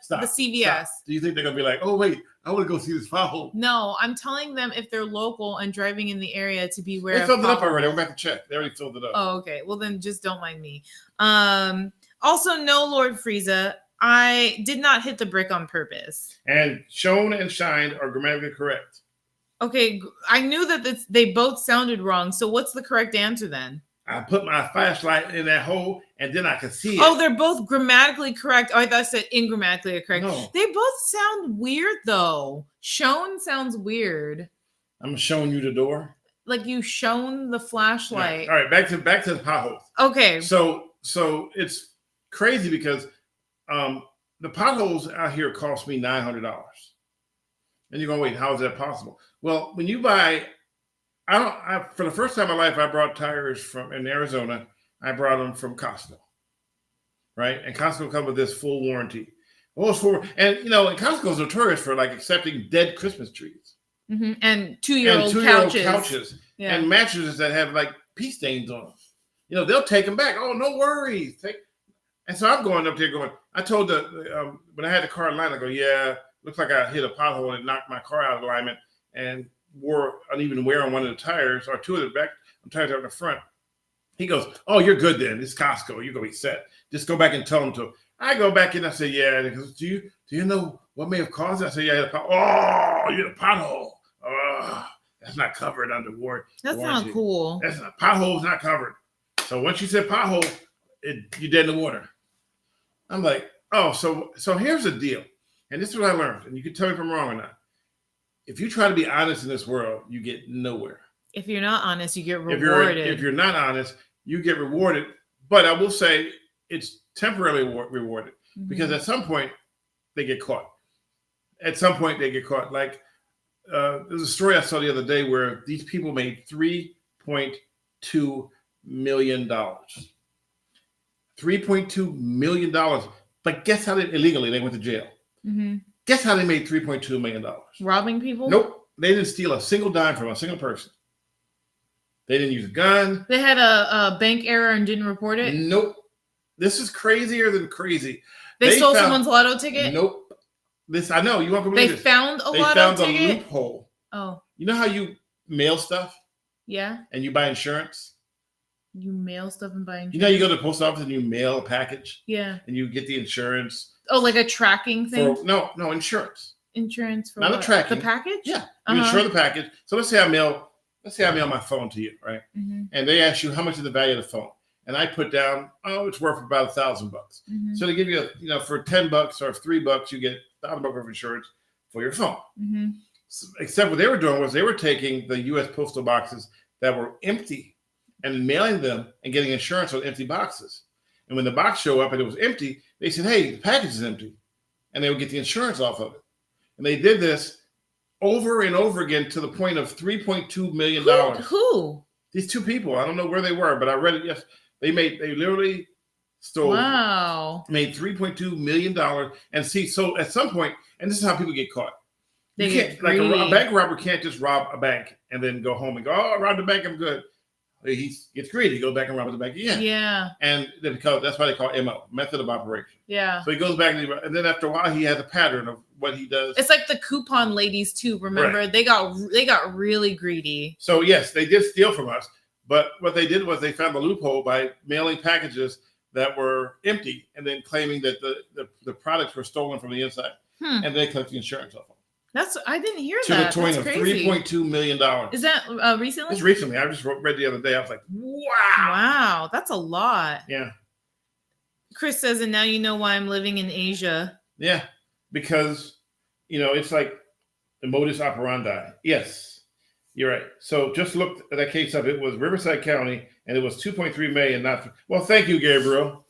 Stop. The CVS. Stop. Do you think they're gonna be like, oh wait, I want to go see this pothole? No, I'm telling them if they're local and driving in the area to be aware. They filled it up already. I'm about to check. They already filled it up. Oh, okay. Well, then just don't mind me. Also, no, Lord Frieza, I did not hit the brick on purpose. And shone and shined are grammatically correct. Okay, I knew that they both sounded wrong. So what's the correct answer then? I put my flashlight in that hole, and then I could see it. Oh, they're both grammatically correct. Oh, I thought I said ingrammatically correct. No. They both sound weird, though. Shown sounds weird. I'm showing you the door. Like you shone the flashlight. All right, back to the potholes. Okay. So it's crazy because the potholes out here cost me $900. And you're going, wait, how is that possible? Well, when you buy... for the first time in my life, I brought tires in Arizona. I brought them from Costco, right? And Costco comes with this full warranty. Well, and Costco's notorious for like accepting dead Christmas trees. Mm-hmm. And two-year-old couches. Yeah. And mattresses that have like pee stains on them. They'll take them back. Oh, no worries. And so I'm going up there going, I told when I had the car in line, I go, yeah, looks like I hit a pothole and knocked my car out of alignment and wore uneven wear on one of the tires or two of the back tires out in the front. He goes, "Oh, you're good then. It's Costco. You're gonna be set. Just go back and tell them to." I go back in. I say, "Yeah." And he goes, "Do you know what may have caused it?" I say, "Yeah, I hit a pothole." "Oh, you hit a pothole. Oh, that's not covered under warranty." That's not cool. That's not pothole's not covered. So once you said pothole, you're dead in the water. I'm like, oh, so here's the deal, and this is what I learned, and you can tell me if I'm wrong or not. If you try to be honest in this world, you get nowhere. If you're not honest, you get rewarded. If you're not honest, you get rewarded. But I will say it's temporarily rewarded because at some point they get caught. At some point they get caught. Like there's a story I saw the other day where these people made $3.2 million. $3.2 million. But guess how illegally they went to jail? Mm-hmm. Guess how they made $3.2 million? Robbing people? Nope. They didn't steal a single dime from a single person. They didn't use a gun. They had a bank error and didn't report it? Nope. This is crazier than crazy. They stole someone's lotto ticket? Nope. I know. You won't believe this. They found a lotto ticket? They found a loophole. Oh. You know how you mail stuff? Yeah. And you buy insurance? You mail stuff and buy insurance? You know, you go to the post office and you mail a package? Yeah. And you get the insurance. Oh, like a tracking thing? No, insurance. Insurance for not what? a tracking. The package? Yeah. You insure the package. So let's say I mail my phone to you, right? Mm-hmm. And they ask you how much is the value of the phone. And I put down, it's worth about $1,000. Mm-hmm. So they give you, for $10 or $3, you get $1,000 worth of insurance for your phone. Mm-hmm. So, except what they were doing was they were taking the U.S. postal boxes that were empty and mailing them and getting insurance on empty boxes. And when the box showed up and it was empty, they said, "Hey, the package is empty," and they would get the insurance off of it. And they did this over and over again to the point of $3.2 million. Who? These two people. I don't know where they were, but I read it. Yes, they literally stole. Wow. Made $3.2 million. And see, so at some point, and this is how people get caught. They get like a bank robber can't just rob a bank and then go home and go, "Oh, I robbed the bank, I'm good." He gets greedy. He goes back and robs the bank again. Yeah. And because that's why they call it MO, method of operation. Yeah. So he goes back and then after a while he has a pattern of what he does. It's like the coupon ladies too. Remember, right. They got really greedy. So yes, they did steal from us, but what they did was they found the loophole by mailing packages that were empty and then claiming that the products were stolen from the inside, and they collect the insurance off them. I didn't hear that. To the tune of $3.2 million. Is that recently? It's recently. I just read the other day. I was like, wow. Wow, that's a lot. Yeah. Chris says, and now you know why I'm living in Asia. Yeah, because, it's like the modus operandi. Yes, you're right. So just look at that case up. It was Riverside County, and it was $2.3 million. Well, thank you, Gabriel.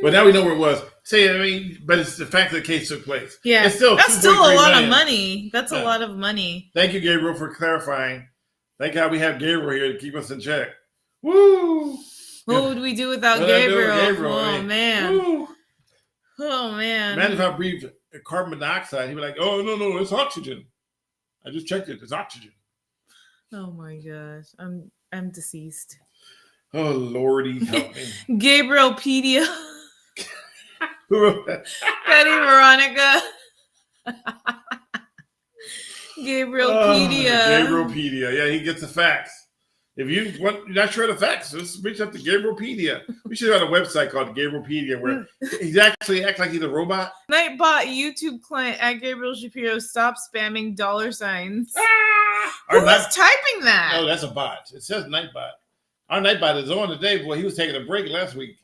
But now we know where it was. But it's the fact that the case took place. Yeah, that's still a lot of money. That's a lot of money. Thank you, Gabriel, for clarifying. Thank God we have Gabriel here to keep us in check. Woo! What would we do without Gabriel? Oh, man. Woo. Oh, man. Imagine if I breathed carbon monoxide. He'd be like, "Oh, no, it's oxygen. I just checked it. It's oxygen." Oh, my gosh. I'm deceased. Oh, Lordy, help me. Gabrielpedia. Who wrote that? Betty Veronica. Gabrielpedia. Gabrielpedia. Yeah, he gets the facts. If you're not sure of the facts, just reach out to Gabrielpedia. We should have a website called Gabrielpedia where he's actually acts like he's a robot. Nightbot YouTube client at Gabriel Shapiro. Stop spamming $signs. Who is typing that? No, that's a bot. It says Nightbot. Our Nightbot is on today. Boy, he was taking a break last week.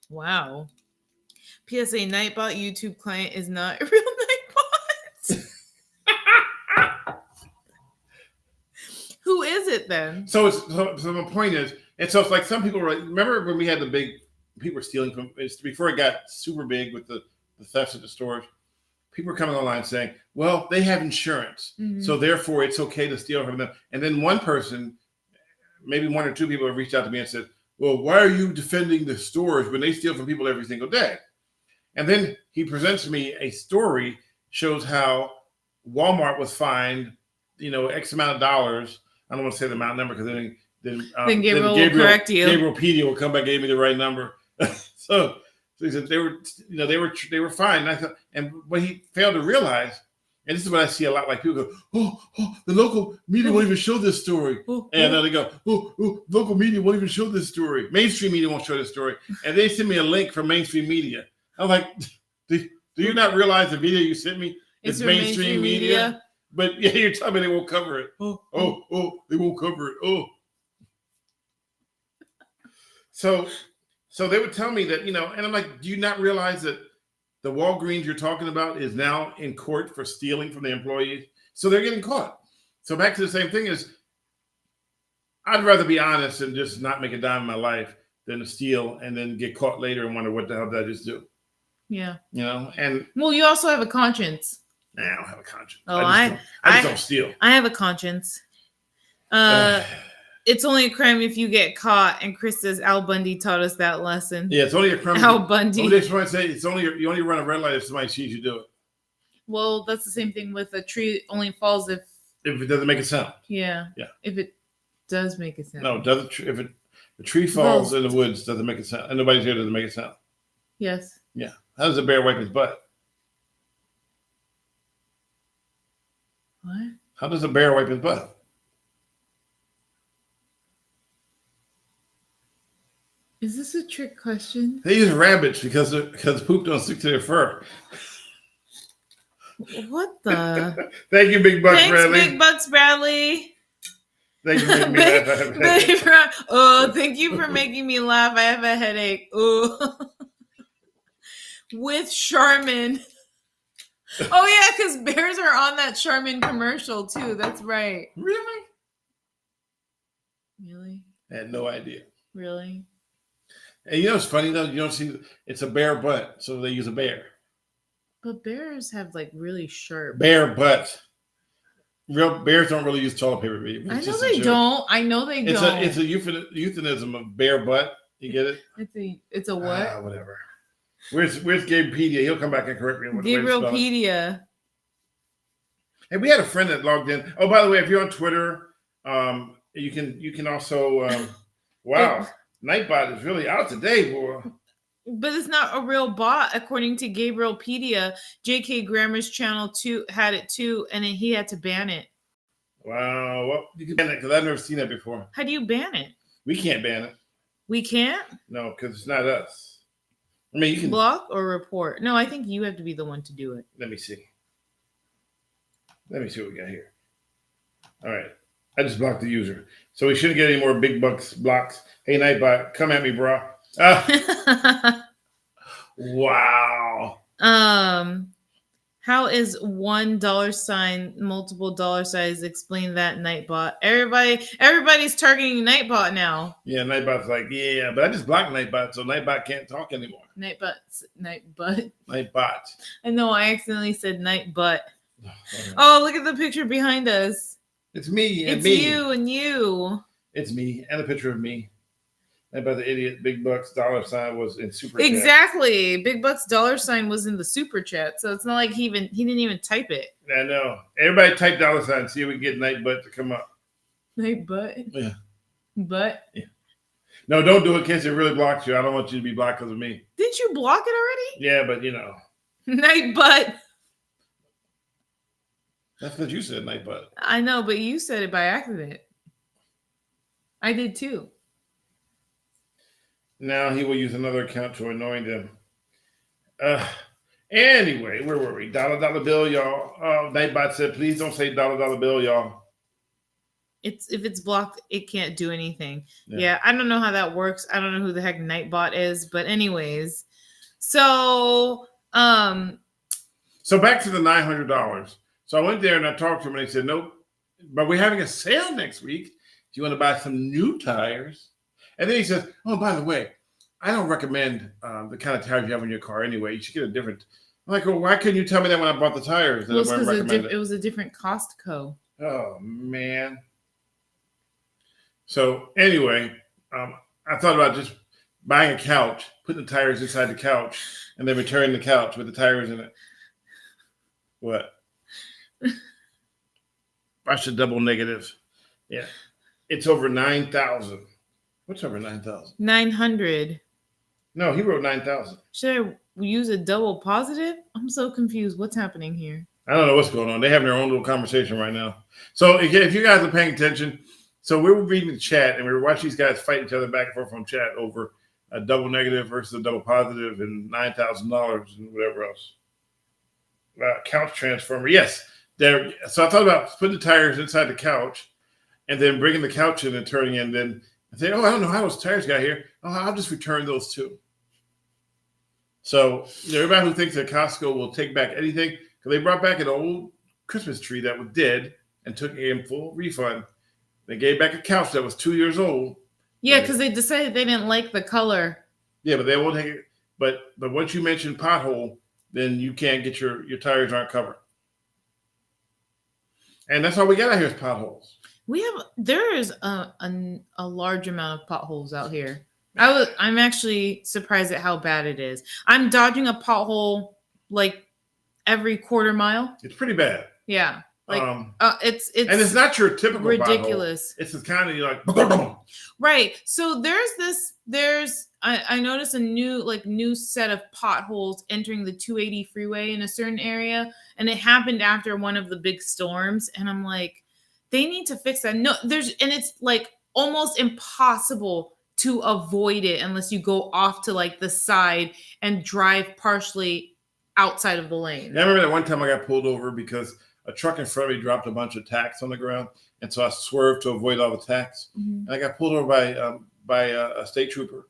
Wow. PSA, Nightbot YouTube client is not a real Nightbot. Who is it then? So the point is, and so it's like some people remember when we had the big people were stealing from before it got super big with the thefts at the stores. People were coming online saying, "Well, they have insurance, so therefore it's okay to steal from them." And then one person, maybe one or two people, have reached out to me and said, "Well, why are you defending the stores when they steal from people every single day?" And then he presents me a story, shows how Walmart was fined, X amount of dollars. I don't want to say the amount number because then Gabriel will correct you. Gabrielpedia will come back and give me the right number. So So he said they were fine. And I thought, and what he failed to realize, and this is what I see a lot, like people go, oh, the local media won't even show this story. And then they go, local media won't even show this story. Mainstream media won't show this story. And they send me a link from mainstream media. I'm like, do you not realize the video you sent me is mainstream media? But yeah, you're telling me they won't cover it. They won't cover it. So they would tell me that, and I'm like, do you not realize that the Walgreens you're talking about is now in court for stealing from the employees? So they're getting caught. So back to the same thing is, I'd rather be honest and just not make a dime in my life than to steal and then get caught later and wonder what the hell did I just do? Yeah. And well, you also have a conscience. Nah, I don't have a conscience. Oh, I just don't steal. I have a conscience. It's only a crime if you get caught. And Chris says Al Bundy taught us that lesson. Yeah, it's only a crime. Al Bundy. That's what I say. You only run a red light if somebody sees you do it. Well, that's the same thing with a tree. Only falls if it doesn't make a sound. Yeah. Yeah. If it does make a sound. No, it doesn't. If the tree falls in the woods, doesn't make a sound, and nobody's here, doesn't make a sound. Yes. Yeah. How does a bear wipe his butt? What? How does a bear wipe his butt? Is this a trick question? They use rabbits because poop don't stick to their fur. What the? Thank you, Big Bucks Thanks, Bradley. Big Bucks Bradley. Thank you for making me laugh. Thank you for making me laugh. I have a headache. Oh, with Charmin. Oh yeah, because bears are on that Charmin commercial too. That's right. Really? Really? I had no idea. Really? And it's funny though, you don't see it's a bear butt, so they use a bear. But bears have like really sharp bear butt. Real bears don't really use toilet paper. I know they don't. It's a euphemism of bear butt. You get it? It's a what? Whatever. Where's Gabepedia? He'll come back and correct me. Gabrielpedia. Hey, we had a friend that logged in. Oh, by the way, if you're on Twitter, you can also wow. Nightbot is really out today, boy. But it's not a real bot, according to Gabrielpedia. J.K. Grammer's channel had it too, and then he had to ban it. Wow, well, you can ban it because I've never seen that before. How do you ban it? We can't ban it. We can't? No, because it's not us. I mean, you can block or report. No, I think you have to be the one to do it. Let me see what we got here. All right. I just blocked the user. So we shouldn't get any more big bucks blocks. Hey, Nightbot, come at me, bro. Wow. How is $1 multiple dollar signs? Explain that, Nightbot. Everybody's targeting Nightbot now. Yeah, Nightbot's like, yeah, but I just blocked Nightbot, so Nightbot can't talk anymore. Nightbot. I know, I accidentally said Nightbot. Oh, look at the picture behind us. It's me and it's me. You and you. It's me and a picture of me. And by the idiot, Big Bucks $sign was in super chat. Exactly. Big Bucks $sign was in the super chat. So it's not like he didn't even type it. I know. Everybody type $sign. See if we can get Nightbutt to come up. Nightbutt? Yeah. Butt? Yeah. No, don't do it in case it really blocks you. I don't want you to be blocked because of me. Didn't you block it already? Yeah, but Nightbutt. That's what you said, Nightbutt. I know, but you said it by accident. I did too. Now he will use another account to annoy them. Anyway, where were we? Dollar bill, y'all. Nightbot said, please don't say dollar bill, y'all. If it's blocked, it can't do anything. Yeah, I don't know how that works. I don't know who the heck Nightbot is, but anyways. So back to the $900. So I went there and I talked to him and they said, nope, but we're having a sale next week. Do you want to buy some new tires? And then he says, oh, by the way, I don't recommend the kind of tires you have in your car anyway. You should get a different. I'm like, well, why couldn't you tell me that when I bought the tires? Well, it's because it was a different Costco. Oh, man. So anyway, I thought about just buying a couch, putting the tires inside the couch, and then returning the couch with the tires in it. What? I should double negative. Yeah. It's over 9,000. What's over 9,000? 900. No, he wrote 9,000. Should I use a double positive? I'm so confused. What's happening here? I don't know what's going on. They're having their own little conversation right now. So if you guys are paying attention, so we were reading the chat and we were watching these guys fight each other back and forth on chat over a double negative versus a double positive and $9,000 and whatever else. Couch transformer. Yes. So I thought about putting the tires inside the couch and then bringing the couch in and turning in. Then I say, oh, I don't know how those tires got here. Oh, I'll just return those too. So everybody who thinks that Costco will take back anything, because they brought back an old Christmas tree that was dead and took a full refund. They gave back a couch that was 2 years old. Yeah, because they decided they didn't like the color. Yeah, but they won't take it. But once you mention pothole, then you can't get your tires aren't covered. And that's all we got out here is potholes. There is a large amount of potholes out here. I'm actually surprised at how bad it is. I'm dodging a pothole like every quarter mile. It's pretty bad. Yeah. Like it's and it's not your typical ridiculous. Pothole. It's just kind of like right. So I noticed a new set of potholes entering the 280 freeway in a certain area, and it happened after one of the big storms. And I'm like, they need to fix that. No, it's like almost impossible to avoid it unless you go off to like the side and drive partially outside of the lane. Yeah, I remember that one time I got pulled over because a truck in front of me dropped a bunch of tacks on the ground, and so I swerved to avoid all the tacks. Mm-hmm. And I got pulled over by a state trooper.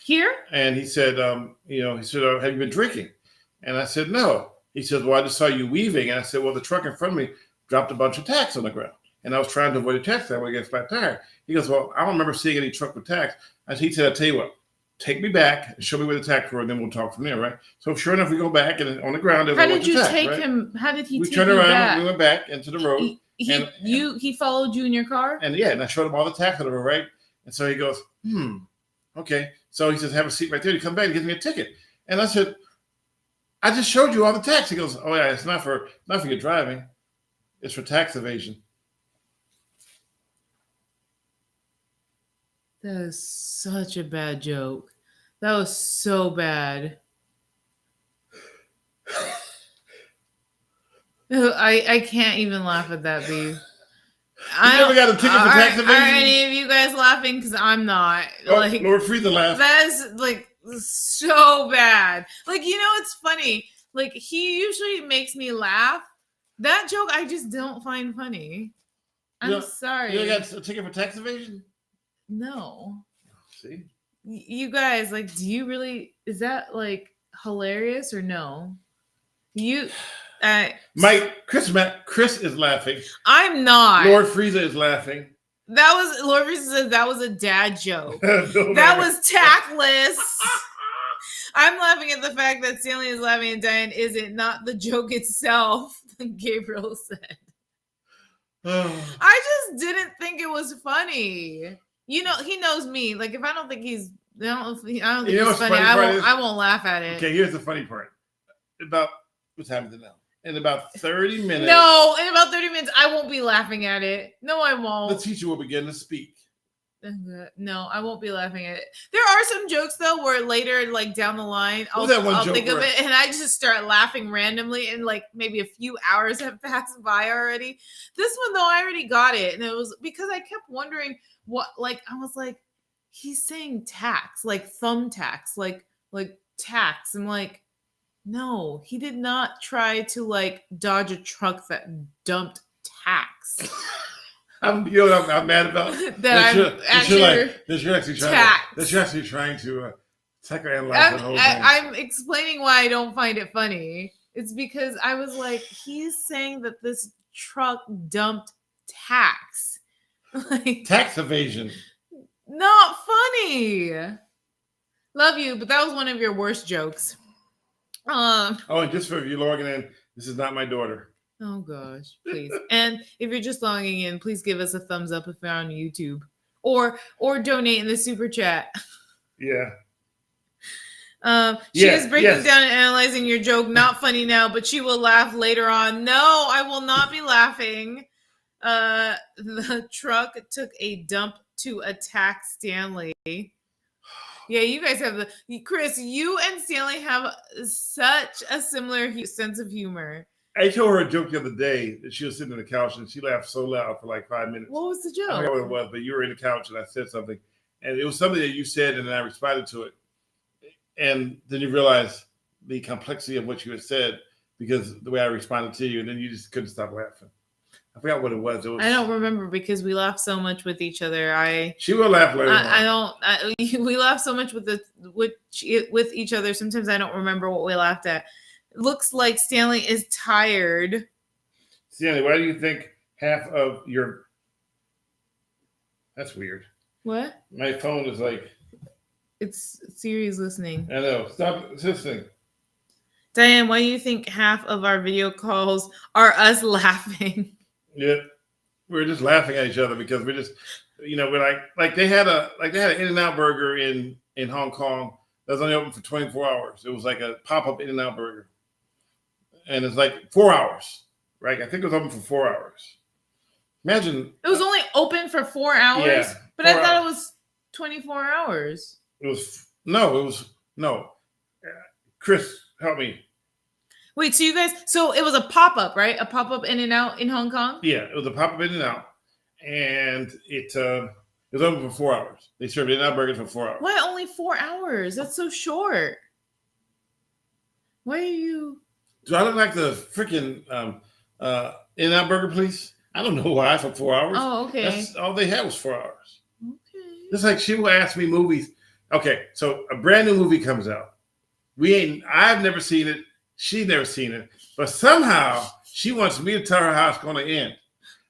Here? And he said, have you been drinking? And I said, no. He said, well, I just saw you weaving. And I said, well, the truck in front of me dropped a bunch of tacks on the ground. And I was trying to avoid the tacks that way against my tire. He goes, well, I don't remember seeing any truck with tacks. He said, I'll tell you what, take me back and show me where the tacks were, and then we'll talk from there, right? So sure enough, we go back, and on the ground, there's a bunch of tacks, right? How did he we take turned you around, back? We went back into the road. He followed you in your car? And I showed him all the tacks on the road, right? And so he goes, okay. So he says, have a seat right there. He comes back and gives me a ticket. And I said, I just showed you all the tacks. He goes, oh yeah, it's not for your driving. It's for tax evasion. That is such a bad joke. That was so bad. I can't even laugh at that, B. I never got a ticket for tax evasion. Are any of you guys laughing? Because I'm not. Oh, Lord, free the laugh. That's like so bad. Like, it's funny. Like, he usually makes me laugh. That joke I just don't find funny. I'm sorry. You got a ticket for tax evasion? No. See? You guys, like, do you really, is that like hilarious or no? Mike, Chris is laughing. I'm not. Lord Frieza is laughing. Lord Frieza said that was a dad joke. That was tactless. I'm laughing at the fact that Stanley is laughing and Diane isn't, not the joke itself, Gabriel said. I just didn't think it was funny. He knows me. Like, if I don't think he's funny, I won't laugh at it. Okay, here's the funny part. What's happening now? In about 30 minutes. No, in about 30 minutes, I won't be laughing at it. No, I won't. The teacher will begin to speak. No, I won't be laughing at it. There are some jokes though where later, like down the line, I'll think of it and I just start laughing randomly, and like maybe a few hours have passed by already. This one though, I already got it, and it was because I kept wondering what, like, I was like, he's saying tax, like thumbtacks, like tax. I'm like, no, he did not try to like dodge a truck that dumped tax. I'm mad about that you're actually trying to psychoanalyze the whole thing. I'm explaining why I don't find it funny. It's because I was like, he's saying that this truck dumped tax. Like, tax evasion. Not funny. Love you, but that was one of your worst jokes. And just for you logging in, this is not my daughter. Oh gosh, please. And if you're just logging in, please give us a thumbs up if you're on YouTube, or donate in the super chat. Yeah. She is breaking down and analyzing your joke. Not funny now, but she will laugh later on. No, I will not be laughing. The truck took a dump to attack Stanley. Yeah, you guys have Chris, you and Stanley have such a similar sense of humor. I told her a joke the other day that she was sitting on the couch and she laughed so loud for like 5 minutes. What was the I joke? forgot what it was, but you were in the couch and I said something. And it was something that you said and then I responded to it. And then you realize the complexity of what you had said because the way I responded to you, and then you just couldn't stop laughing. I forgot what it was. I don't remember because we laugh so much with each other. She will laugh later on. We laugh so much with each other. Sometimes I don't remember what we laughed at. Looks like Stanley is tired. Stanley, why do you think half of your... That's weird. What? My phone is like... It's Siri's listening. I know. Stop listening. Diane, why do you think half of our video calls are us laughing? Yeah, we're just laughing at each other because we're just, we're like they had an In-N-Out burger in Hong Kong that was only open for 24 hours. It was like a pop-up In-N-Out burger, and it's like 4 hours, right? I think it was open for 4 hours. Imagine it was only open for 4 hours. Yeah, but I thought it was 24 hours. It was no. Chris, help me. Wait, so it was a pop-up, right? A pop-up In-N-Out in Hong Kong? Yeah, it was a pop-up In-N-Out. And it was open for 4 hours. They served In-N-Out burgers for 4 hours. Why only 4 hours? That's so short. Why are you... Do I look like the freaking In-N-Out burger, please? I don't know why for 4 hours. Oh, okay. That's all they had was 4 hours. Okay. It's like she will ask me movies. Okay, so a brand new movie comes out. I've never seen it. She's never seen it, but somehow she wants me to tell her how it's going to end.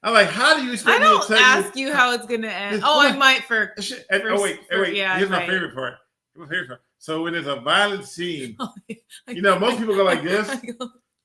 I'm like, how do you expect me to tell you? I don't ask you how it's going to end. I might for wait. Yeah, here's my favorite part. So when there's a violent scene, most people go like this.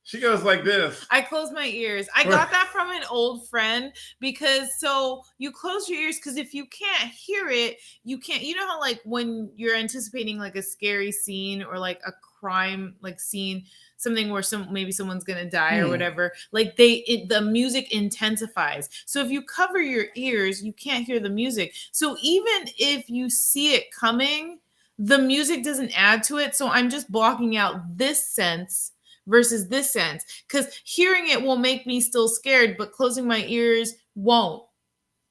She goes like this. I close my ears. I got that from an old friend because so you close your ears because if you can't hear it, you can't. You know how like when you're anticipating like a scary scene or like a crime like scene, something where maybe someone's gonna die or whatever. Like the music intensifies. So if you cover your ears, you can't hear the music. So even if you see it coming, the music doesn't add to it. So I'm just blocking out this sense versus this sense because hearing it will make me still scared, but closing my ears won't.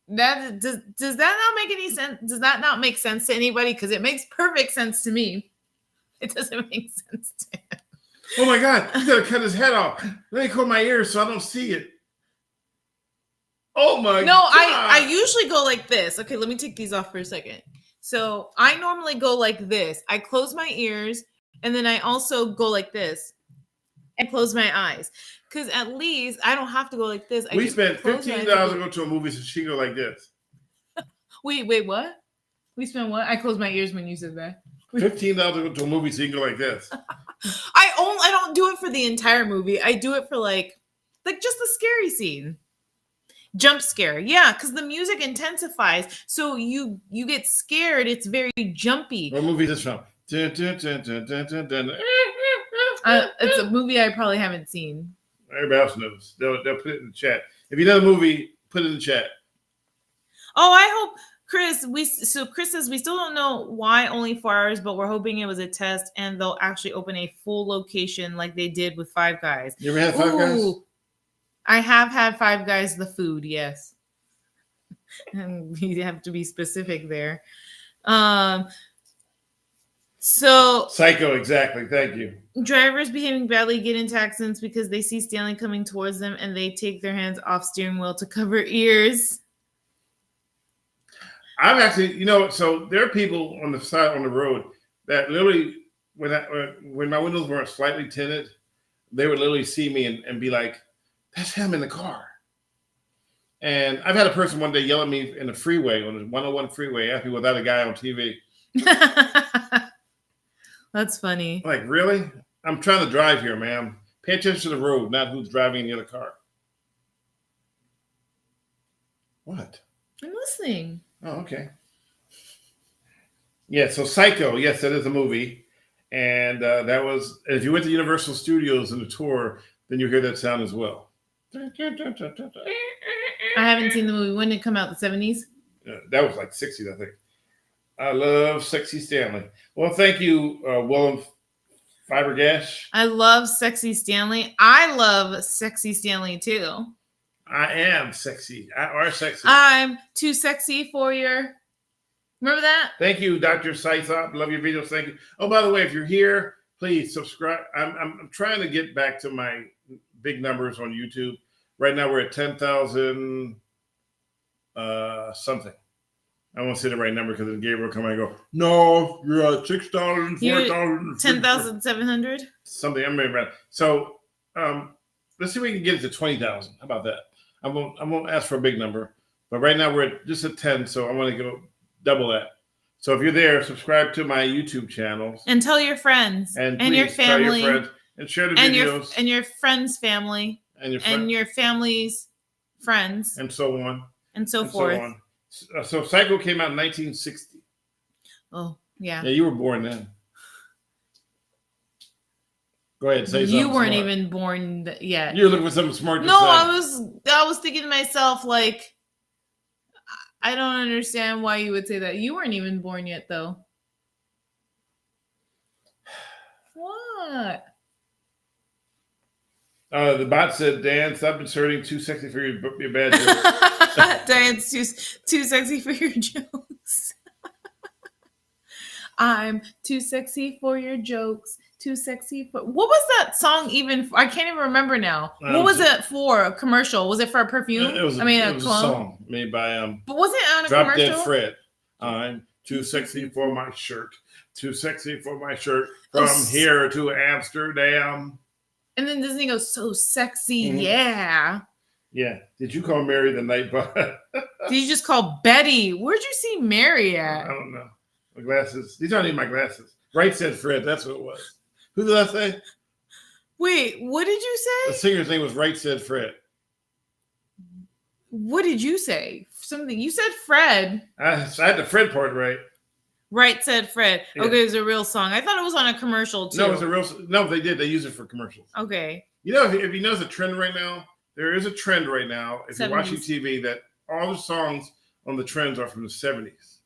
That does that not make any sense? Does that not make sense to anybody? Because it makes perfect sense to me. It doesn't make sense to him. Oh my God, he's gonna cut his head off. Let me cover my ears so I don't see it. Oh my God. I usually go like this. Okay, let me take these off for a second. So I normally go like this. I close my ears and then I also go like this. And close my eyes because at least I don't have to go like this. We spent $15 to go to a movie, so she go like this. Wait, what? We spent what? I closed my ears when you said that. $15 to go to a movie, so you can go like this. I don't do it for the entire movie. I do it for like just the scary scene, jump scare. Yeah, because the music intensifies, so you get scared. It's very jumpy. What movie is this from? It's a movie I probably haven't seen. Everybody else knows. They'll put it in the chat. If you know the movie, put it in the chat. Oh, I hope Chris. Chris says we still don't know why only 4 hours, but we're hoping it was a test and they'll actually open a full location like they did with Five Guys. You ever had Five Guys? I have had Five Guys. The food, yes. And you have to be specific there. So Psycho, exactly. Thank you. Drivers behaving badly get into accidents because they see Stanley coming towards them and they take their hands off steering wheel to cover ears. I'm actually, so there are people on the side on the road that literally, when my windows weren't slightly tinted, they would literally see me and be like, "That's him in the car." And I've had a person one day yell at me in the freeway on the 101 freeway, ask me was that a guy on TV. That's funny. Like, really? I'm trying to drive here, ma'am. Pay attention to the road, not who's driving in the other car. What? I'm listening. Oh, okay. Yeah, so Psycho, yes, that is a movie. And that was, if you went to Universal Studios in the tour, then you hear that sound as well. I haven't seen the movie. When did it come out? The 70s? That was like 60s, I think. I love Sexy Stanley. Well, thank you, Willem Fibergash. I love Sexy Stanley. I love Sexy Stanley too. I am sexy. I are sexy. I'm too sexy for your. Remember that? Thank you, Dr. Scythop. Love your videos. Thank you. Oh, by the way, if you're here, please subscribe. I'm trying to get back to my big numbers on YouTube. Right now, we're at 10,000 something. I won't say the right number because Gabriel will come and go, no, you're at 6,000, 4,000. 10,700? Something. I'm ready. So let's see if we can get it to 20,000. How about that? I won't ask for a big number. But right now, we're just at 10, so I want to go double that. So if you're there, subscribe to my YouTube channels. And tell your friends. And your family. Tell your friends and share the videos. And your friends' family. And your family's friends. And so on. And so forth. So on. So Psycho came out in 1960. Oh, yeah. Yeah, you were born then. Go ahead, say something. You weren't smart. even born yet. You were looking for something smart to No, say. I was thinking to myself, like, I don't understand why you would say that. You weren't even born yet, though. What? The bot said, Dan, stop inserting too sexy for your bad jokes. Diane's too sexy for your jokes. I'm too sexy for your jokes. Too sexy for... What was that song even for? I can't even remember now. What was it for? A commercial? Was it for a perfume? It was a song made by... But wasn't it on a Drop commercial? Dead Fred. I'm too sexy for my shirt. Too sexy for my shirt. From here to Amsterdam. And then doesn't he go, so sexy, Mm-hmm. yeah. Yeah. Did you call Mary the night bud? Did you just call Betty? Where'd you see Mary at? I don't know. My glasses. These aren't even my glasses. Right said Fred. That's what it was. Who did I say? Wait, what did you The say? singer's name was Right Said Fred. What did you say? Something. You said Fred. I had the Fred part right. Right said Fred. Yeah. Okay, it's a real song. I thought it was on a commercial too. No, it's a real. No, they did. They use it for commercials. Okay. You know, if you notice a trend right now, there is a trend right now. If you're watching 70s. TV, that all the songs on the trends are from the 70s.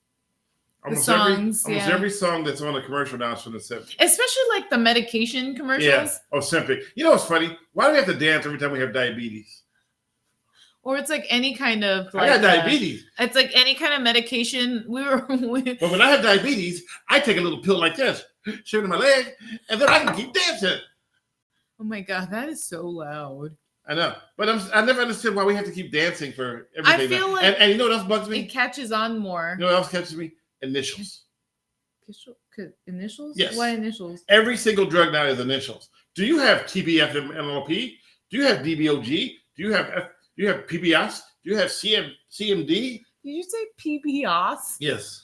Almost yeah. every song that's on a commercial now is from the 70s. Especially like the medication commercials. Yeah. Oh, Ozempic. You know what's funny? Why do we have to dance every time we have diabetes? Or it's like any kind of like, I got diabetes. It's like any kind of medication. But when I have diabetes, I take a little pill like this, shove it in my leg, and then I can keep dancing. Oh my God, that is so loud. I know. But I never understood why we have to keep dancing for everything. I feel like and you know what else bugs me? it catches on more. You know what else catches me? Initials. Initials? Yes. Why initials? Every single drug now is initials. Do you have TBF-MLP? Do you have DBOG? Do you have PBS? Do you have CMD? Did you say PBS? Yes.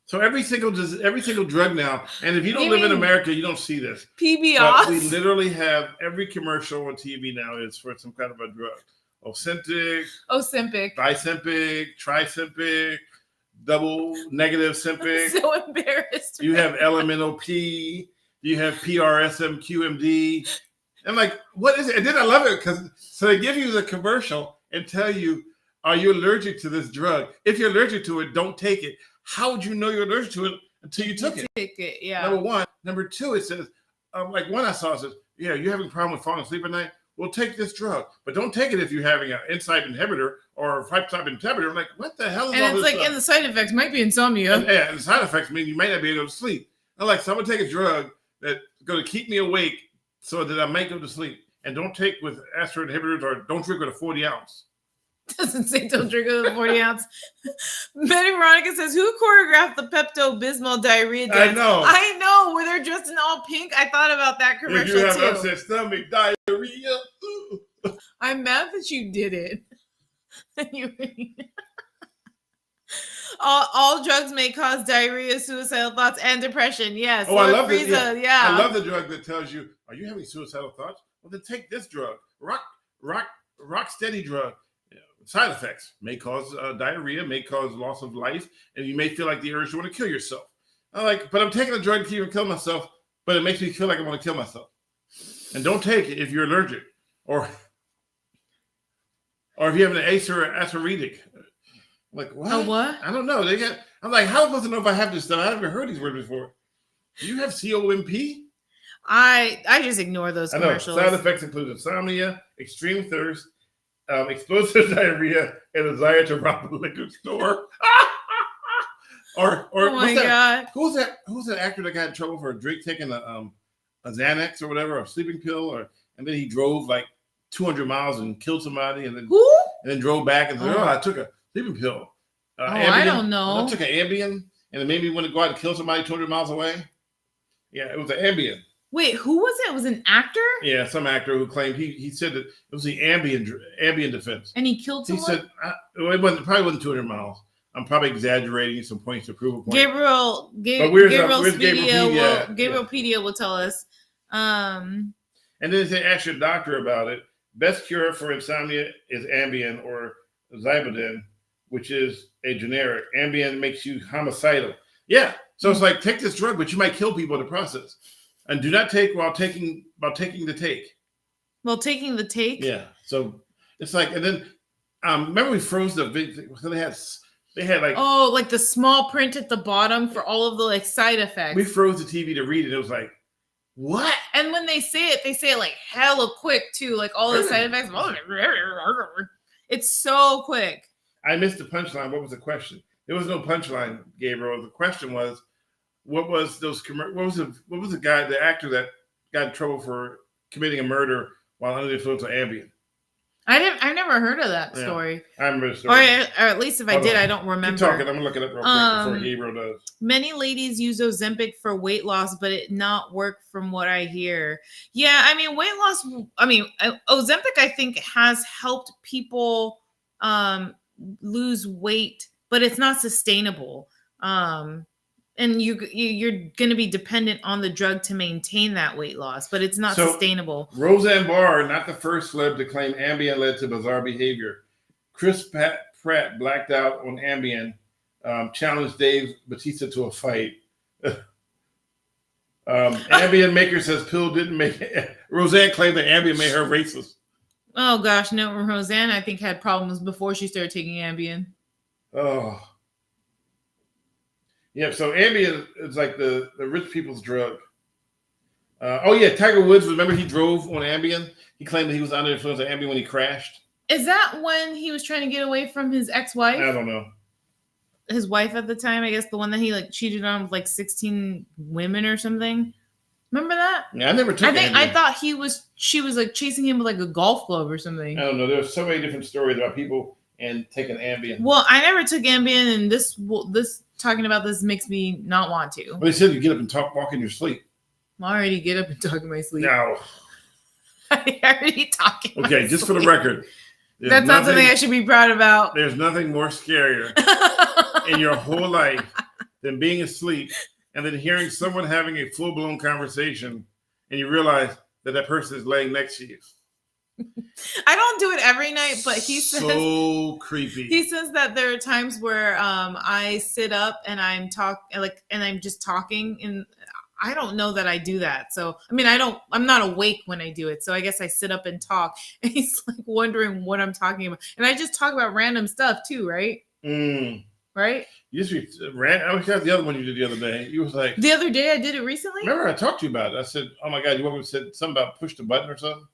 So every single drug now, and if you don't You live in mean America, you don't see this. But we PBS? literally have every commercial on TV now is for some kind of a drug. Ozempic, Bisempic, Trisempic, double negative Sempic. So embarrassed. You have LMNOP. You have PRSMQMD. I'm like, what is it? And then I love it because so they give you the commercial and tell you, are you allergic to this drug? If you're allergic to it, don't take it. How would you know you're allergic to it until you took it? Take it, yeah. Number one. Number two, it says, like one I saw it says, yeah, you're having a problem with falling asleep at night? Well, take this drug. But don't take it if you're having an NSAID inhibitor or a 5-type inhibitor. I'm like, what the hell is all And it's this like, stuff? and the side effects might be insomnia. And the side effects mean you might not be able to sleep. I'm like, so I'm going to take a drug that's going to keep me awake so that I might go to sleep. And don't take with aspirin inhibitors or don't drink with a 40 ounce. Doesn't say don't drink with a 40 ounce. Betty Veronica says, who choreographed the Pepto-Bismol diarrhea dance? I know, where they're dressed in all pink. I thought about that commercial If you have too. upset stomach, diarrhea. I'm mad that you did it. all drugs may cause diarrhea, suicidal thoughts, and depression. Yes. Oh, I love it. Yeah. I love the drug that tells you, are you having suicidal thoughts? Well, then take this drug. Rock steady drug. Side effects may cause diarrhea, may cause loss of life, and you may feel like the urge to want to kill yourself. I'm like, but I'm taking a drug to keep kill myself, but it makes me feel like I want to kill myself. And don't take it if you're allergic or if you have an ace or aceritic. I'm like, what? A what? I don't know. I'm like, how am I supposed to know if I have this stuff? I've never heard these words before. Do you have COMP? I just ignore those I know. commercials. Side effects include insomnia, extreme thirst, explosive diarrhea, and desire to rob a liquor store. or oh my God. Who's that actor that got in trouble for a drink taking a Xanax or whatever, or a sleeping pill, and then he drove like 200 miles and killed somebody, and then drove back and said, I took a sleeping pill. Ambien. I don't know. I took an Ambien, and it made me want to go out and kill somebody 200 miles away. Yeah, it was an Ambien. Wait, who was it? It was an actor? Yeah, some actor who claimed he said that it was the Ambien defense. And he killed someone? He said it probably wasn't 200 miles. I'm probably exaggerating some points to prove a point. Gabrielpedia will tell us. And then they ask your doctor about it. Best cure for insomnia is Ambien or Zybudin, which is a generic. Ambien makes you homicidal. Yeah, so it's like take this drug, but you might kill people in the process. And do not take while taking the take. While taking the take? Yeah. So it's like, and then remember we froze the big. So they had like like the small print at the bottom for all of the like side effects. We froze the TV to read it. It was like, what? And when they say it like hella quick too. Like all the side effects. It's so quick. I missed the punchline. What was the question? There was no punchline, Gabriel. The question was, what was the actor that got in trouble for committing a murder while under the influence of Ambien? I never heard of that story. I remember the story. Or at least if I did, I don't remember. Keep talking. I'm gonna look it up real quick before Gabriel does. Many ladies use Ozempic for weight loss, but it not work from what I hear. Yeah, I mean weight loss. I mean Ozempic, I think has helped people lose weight, but it's not sustainable. And you're going to be dependent on the drug to maintain that weight loss, but it's not sustainable. Roseanne Barr, not the first celeb to claim Ambien led to bizarre behavior. Chris Pratt blacked out on Ambien, challenged Dave Bautista to a fight. Ambien maker says pill didn't make it. Roseanne claimed that Ambien made her racist. Oh, gosh. No, Roseanne, I think, had problems before she started taking Ambien. Oh. Yeah, so Ambien is like the rich people's drug. Tiger Woods, remember he drove on Ambien? He claimed that he was under the influence of Ambien when he crashed. Is that when he was trying to get away from his ex-wife? I don't know. His wife at the time, I guess the one that he like cheated on with like 16 women or something. Remember that? Yeah, I never took Ambien. I thought she was like chasing him with like a golf club or something. I don't know. There's so many different stories about people and taking Ambien. Well, I never took Ambien, and this talking about this makes me not want to. Well, they said you get up and walk in your sleep. I already get up and talk in my sleep. No. I already talk in my sleep. Just for the record. That's not something I should be proud about. There's nothing more scarier in your whole life than being asleep and then hearing someone having a full-blown conversation and you realize that person is laying next to you. I don't do it every night, but he says so creepy. He says that there are times where I sit up and I'm just talking, and I don't know that I do that. So I mean, I'm not awake when I do it. So I guess I sit up and talk, and he's like wondering what I'm talking about, and I just talk about random stuff too, right? Right? I was the other one you did the other day. You was like the other day I did it recently. Remember I talked to you about it. I said, "Oh my God, you want me to say something about push the button or something?"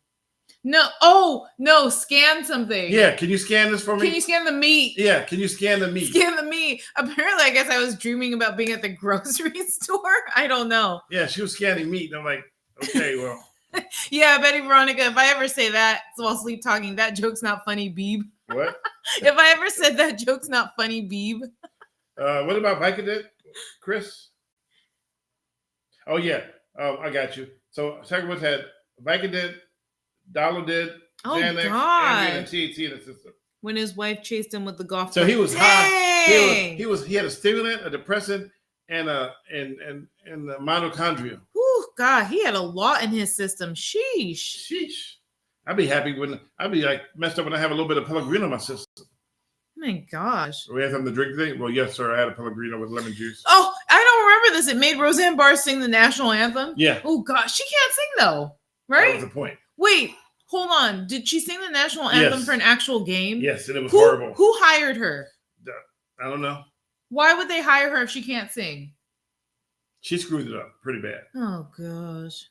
No. Oh, no. Scan something. Yeah. Can you scan this for me? Can you scan the meat? Yeah. Can you scan the meat? Scan the meat. Apparently, I guess I was dreaming about being at the grocery store. I don't know. Yeah. She was scanning meat. And I'm like, okay, well. Yeah, Betty Veronica, if I ever say that while sleep talking, that joke's not funny, Beeb. What? If I ever said that joke's not funny, Beeb. What about Vicodin, Chris? Oh, yeah. I got you. So, Tiger Woods had Vicodin, Dilaudid, Xanax, Ambien, and THC in the system. When his wife chased him with the golf club. So he was high. He had a stimulant, a depressant, and a mitochondria. Oh God, he had a lot in his system. Sheesh. I'd be happy I'd be like messed up when I have a little bit of Pellegrino in my system. Oh my gosh. We had something to drink today? Well, yes, sir. I had a Pellegrino with lemon juice. Oh, I don't remember this. It made Roseanne Barr sing the national anthem. Yeah. Oh gosh, she can't sing though, right? That was the point. Wait, hold on. Did she sing the national anthem for an actual game? Yes, and it was horrible. Who hired her? I don't know. Why would they hire her if she can't sing? She screwed it up pretty bad. Oh gosh.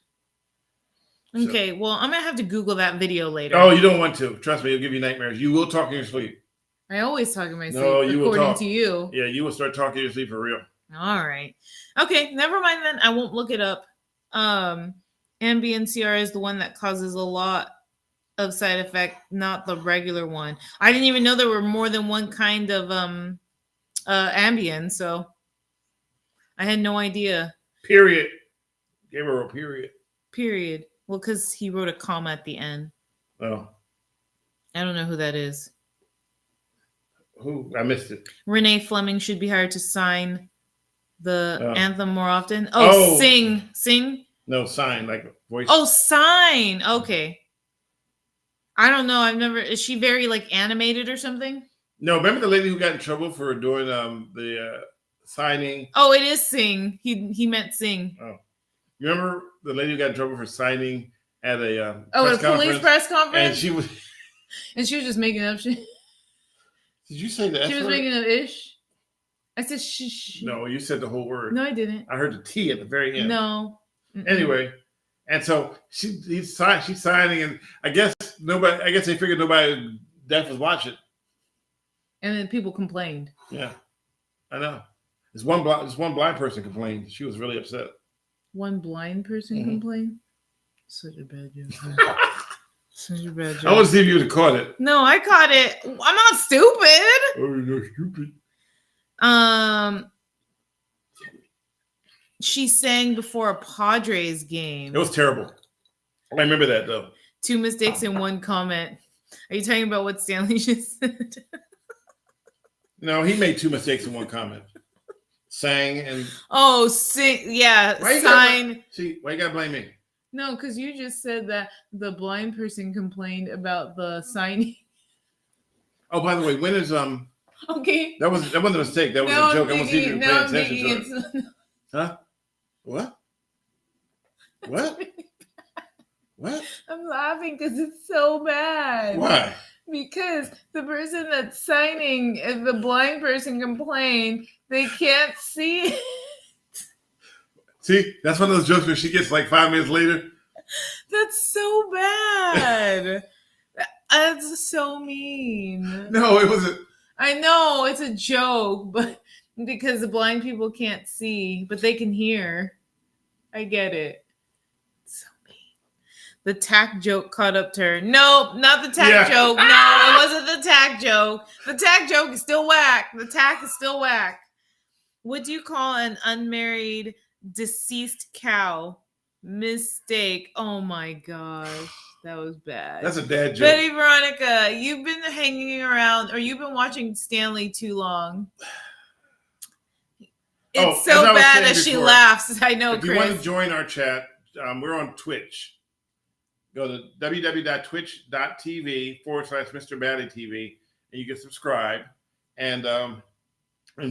So- Okay, well, I'm gonna have to Google that video later. Oh, you don't want to. Trust me, it'll give you nightmares. You will talk in your sleep. I always talk in my sleep, No, you will according talk. to you. Yeah, you will start talking in your sleep for real. All right. Okay, never mind then. I won't look it up. Ambien CR is the one that causes a lot of side effect, not the regular one. I didn't even know there were more than one kind of Ambien, so I had no idea. Period. Gave her a period. Period. Well, because he wrote a comma at the end. Oh, I don't know who that is. who? I missed it. Renee Fleming should be hired to sign the Oh. anthem more often. Oh. Sing. No, sign, like voice. Oh, sign. Okay. I don't know. I've never. Is she very like animated or something? No, remember the lady who got in trouble for doing the signing? Oh, it is sing. He meant sing. You remember the lady who got in trouble for signing at a At a police press conference, And she was just making up shit. Did you say that? She was making up ish. I said shh. No, you said the whole word. No, I didn't. I heard the T at the very end. No. Anyway, and so she's signing, and I guess they figured nobody deaf was watching. And then people complained. Yeah, I know. This one blind person complained. She was really upset. One blind person complained. Such a bad joke. Such a bad joke. I want to see if you would have caught it. No, I caught it. I'm not stupid. Oh, you're stupid. She sang before a Padres game. It was terrible. I remember that though. 2 mistakes and 1 comment. Are you talking about what Stanley just said? No, he made 2 mistakes in 1 comment. Sang and Sing. Yeah, why sign. why you gotta blame me? No, because you just said that the blind person complained about the signing. Oh, by the way, when is Okay. that wasn't a mistake. That was a joke. I want to see if you were paying attention to it. Huh? What? What? What? I'm laughing because it's so bad. Why? Because the person that's signing, if the blind person complained, they can't see it. See, that's one of those jokes where she gets like 5 minutes later. That's so bad. That's so mean. No, it wasn't. I know it's a joke, but because the blind people can't see, but they can hear. I get it. So mean. The tack joke caught up to her. No, not the tack joke. No, it wasn't the tack joke. The tack joke is still whack. The tack is still whack. What do you call an unmarried deceased cow? Mistake. Oh my gosh. That was bad. That's a dad joke. Betty Veronica, you've been hanging around or you've been watching Stanley too long. It's so bad that she laughs. I know, if Chris. you want to join our chat, we're on Twitch. Go to www.twitch.tv/Mr. Batty TV, and you can subscribe and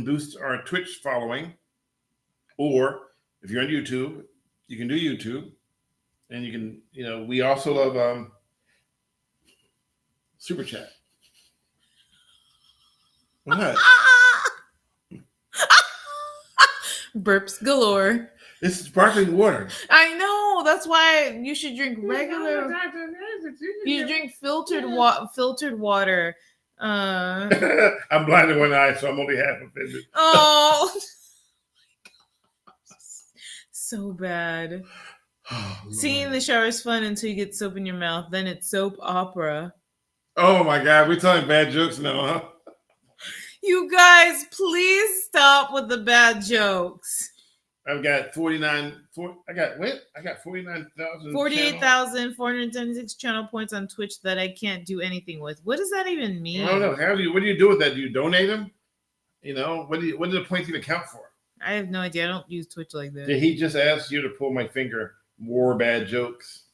boost our Twitch following. Or if you're on YouTube, you can do YouTube, and you can, we also love Super Chat. What? Burps galore. It's sparkling water. I know. That's why you should drink regular. You drink filtered water. I'm blind in one eye, so I'm only half offended. Oh, so bad. Oh, Singing in the shower is fun until you get soap in your mouth. Then it's soap opera. Oh my God, we're telling bad jokes now, huh? You guys, please stop with the bad jokes. I've got 49,000. 48,476 channel points on Twitch that I can't do anything with. What does that even mean? I don't know. What do you do with that? Do you donate them? What do the points even count for? I have no idea. I don't use Twitch like that. Did he just ask you to pull my finger? More bad jokes.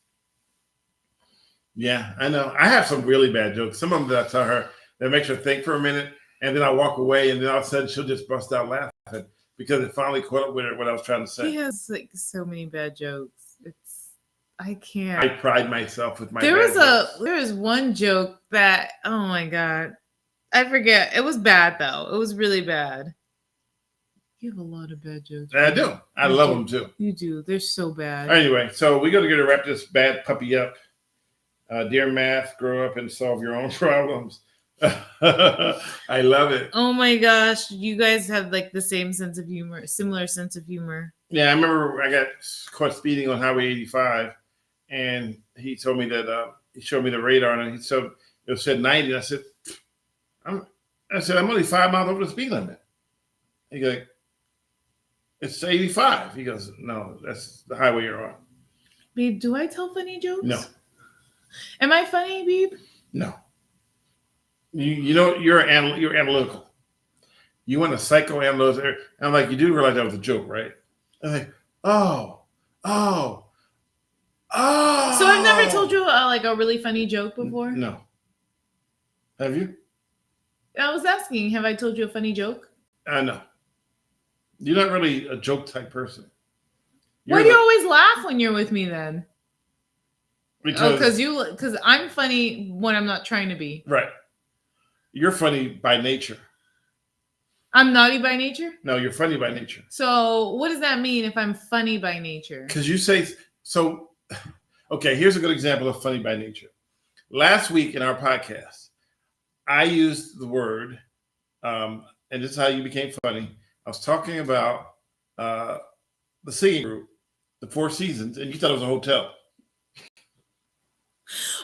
Yeah, I know. I have some really bad jokes. Some of them that I tell her that makes her think for a minute, and then I walk away, and then all of a sudden she'll just bust out laughing because it finally caught up with her what I was trying to say. He has like so many bad jokes. I can't. I pride myself with my. There was one joke that, oh my God, I forget. It was bad though. It was really bad. You have a lot of bad jokes. I do. I love them too. You do. They're so bad. Anyway, so we got to get to wrap this bad puppy up. Dear Math, grow up and solve your own problems. I love it. Oh my gosh, you guys have like the same sense of humor, similar sense of humor. Yeah, I remember I got caught speeding on Highway 85, and he told me that he showed me the radar, and he said it said 90. And I said, I'm only 5 miles over the speed limit. He goes, it's 85. He goes, no, that's the highway you're on. Babe, do I tell funny jokes? No. Am I funny, babe? No. You know, you're analytical. You want to psychoanalyze. And I'm like, you do realize that was a joke, right? I'm like, oh. So I've never told you like a really funny joke before? No. Have you? I was asking, have I told you a funny joke? No. You're not really a joke type person. Why do you always laugh when you're with me then? Because because I'm funny when I'm not trying to be. Right. You're funny by nature. I'm naughty by nature? No, you're funny by nature. So what does that mean if I'm funny by nature? Because you say so. Okay, here's a good example of funny by nature. Last week in our podcast, I used the word, and this is how you became funny. I was talking about the singing group, the Four Seasons, and you thought it was a hotel.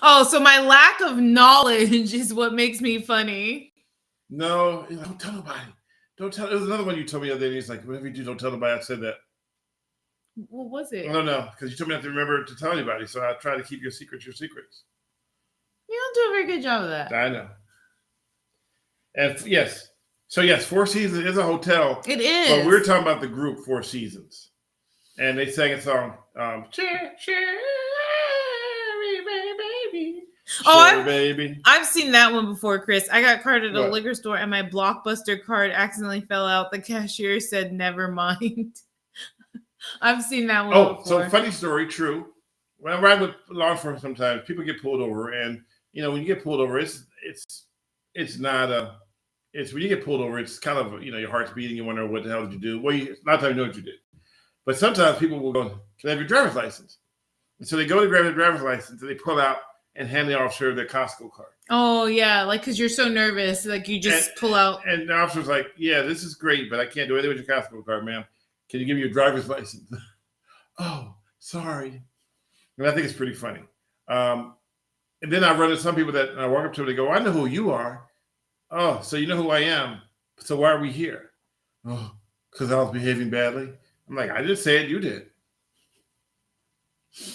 Oh, so my lack of knowledge is what makes me funny. No, don't tell nobody. Don't tell. It was another one you told me the other day. He's like, whatever you do, don't tell nobody I said that. What was it? I don't know, because you told me not to remember to tell anybody. So I try to keep your secrets your secrets. You don't do a very good job of that. I know. And yes. So yes, Four Seasons is a hotel. It is. But we're talking about the group Four Seasons. And they sang a song, baby. I've seen that one before, Chris. I got carded at a What? liquor store and my Blockbuster card accidentally fell out. The cashier said, never mind. I've seen that one before. So funny story, true. When I ride with law enforcement sometimes, people get pulled over. And, you know, when you get pulled over, it's when you get pulled over, it's kind of, you know, your heart's beating. You wonder, what the hell did you do? Well, a lot of times you know what you did. But sometimes people will go, can I have your driver's license? And so they go to grab their driver's license and they pull out and hand the officer their Costco card. Oh, yeah. Like, because you're so nervous. Like, you just pull out. And the officer's like, yeah, this is great, but I can't do anything with your Costco card, ma'am. Can you give me your driver's license? Oh, sorry. And I think it's pretty funny. And then I run into some people that I walk up to them, they go, I know who you are. Oh, so you know who I am. So why are we here? Oh, because I was behaving badly. I'm like, I didn't say it, you did.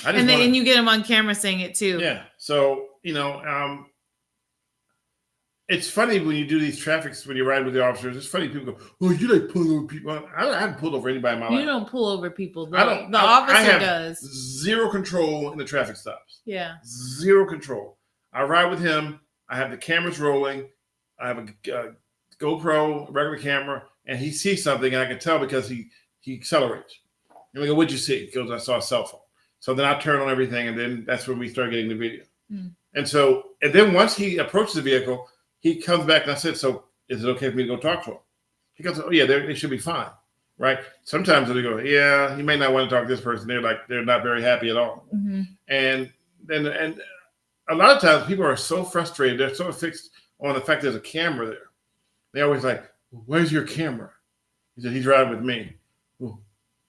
And you get them on camera saying it too. Yeah. So, you know, it's funny when you do these traffics, when you ride with the officers, it's funny. People go, oh, you like pulling over people. I haven't pulled over anybody in my life. You don't pull over people. The I officer have does. Zero control in the traffic stops. Yeah. Zero control. I ride with him. I have the cameras rolling. I have a GoPro, regular camera, and he sees something, and I can tell because he accelerates. And I go, what'd you see? He goes, I saw a cell phone. So then I turn on everything, and then that's when we start getting the video. Mm. And then once he approaches the vehicle, he comes back, and I said, so is it okay for me to go talk to him? He goes, oh, yeah, they should be fine, right? Sometimes they go, yeah, you may not want to talk to this person. They're not very happy at all. Mm-hmm. And a lot of times people are so frustrated. They're so fixed on the fact there's a camera there. They always like, where's your camera? He said, he's riding with me. Ooh.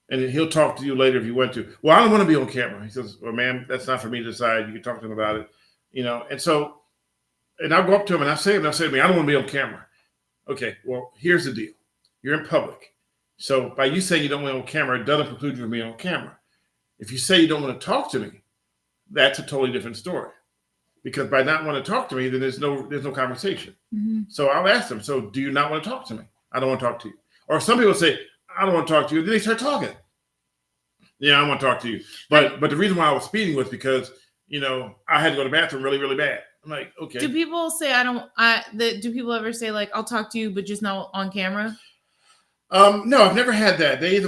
And he'll talk to you later if you want to. Well, I don't want to be on camera. He says, well, ma'am, that's not for me to decide. You can talk to him about it. You know, and I'll go up to him and I'll say to me, I don't want to be on camera. Okay, well, here's the deal. You're in public. So by you saying you don't want to be on camera, it doesn't preclude you from being on camera. If you say you don't want to talk to me, that's a totally different story. Because by not wanting to talk to me, then there's no conversation. Mm-hmm. So I'll ask them, so do you not want to talk to me? I don't want to talk to you. Or some people say, I don't want to talk to you. Then they start talking. Yeah, I want to talk to you. But the reason why I was speeding was because, you know, I had to go to the bathroom really, really bad. I'm like, okay. Do people say do people ever say like, I'll talk to you, but just not on camera? No, I've never had that. They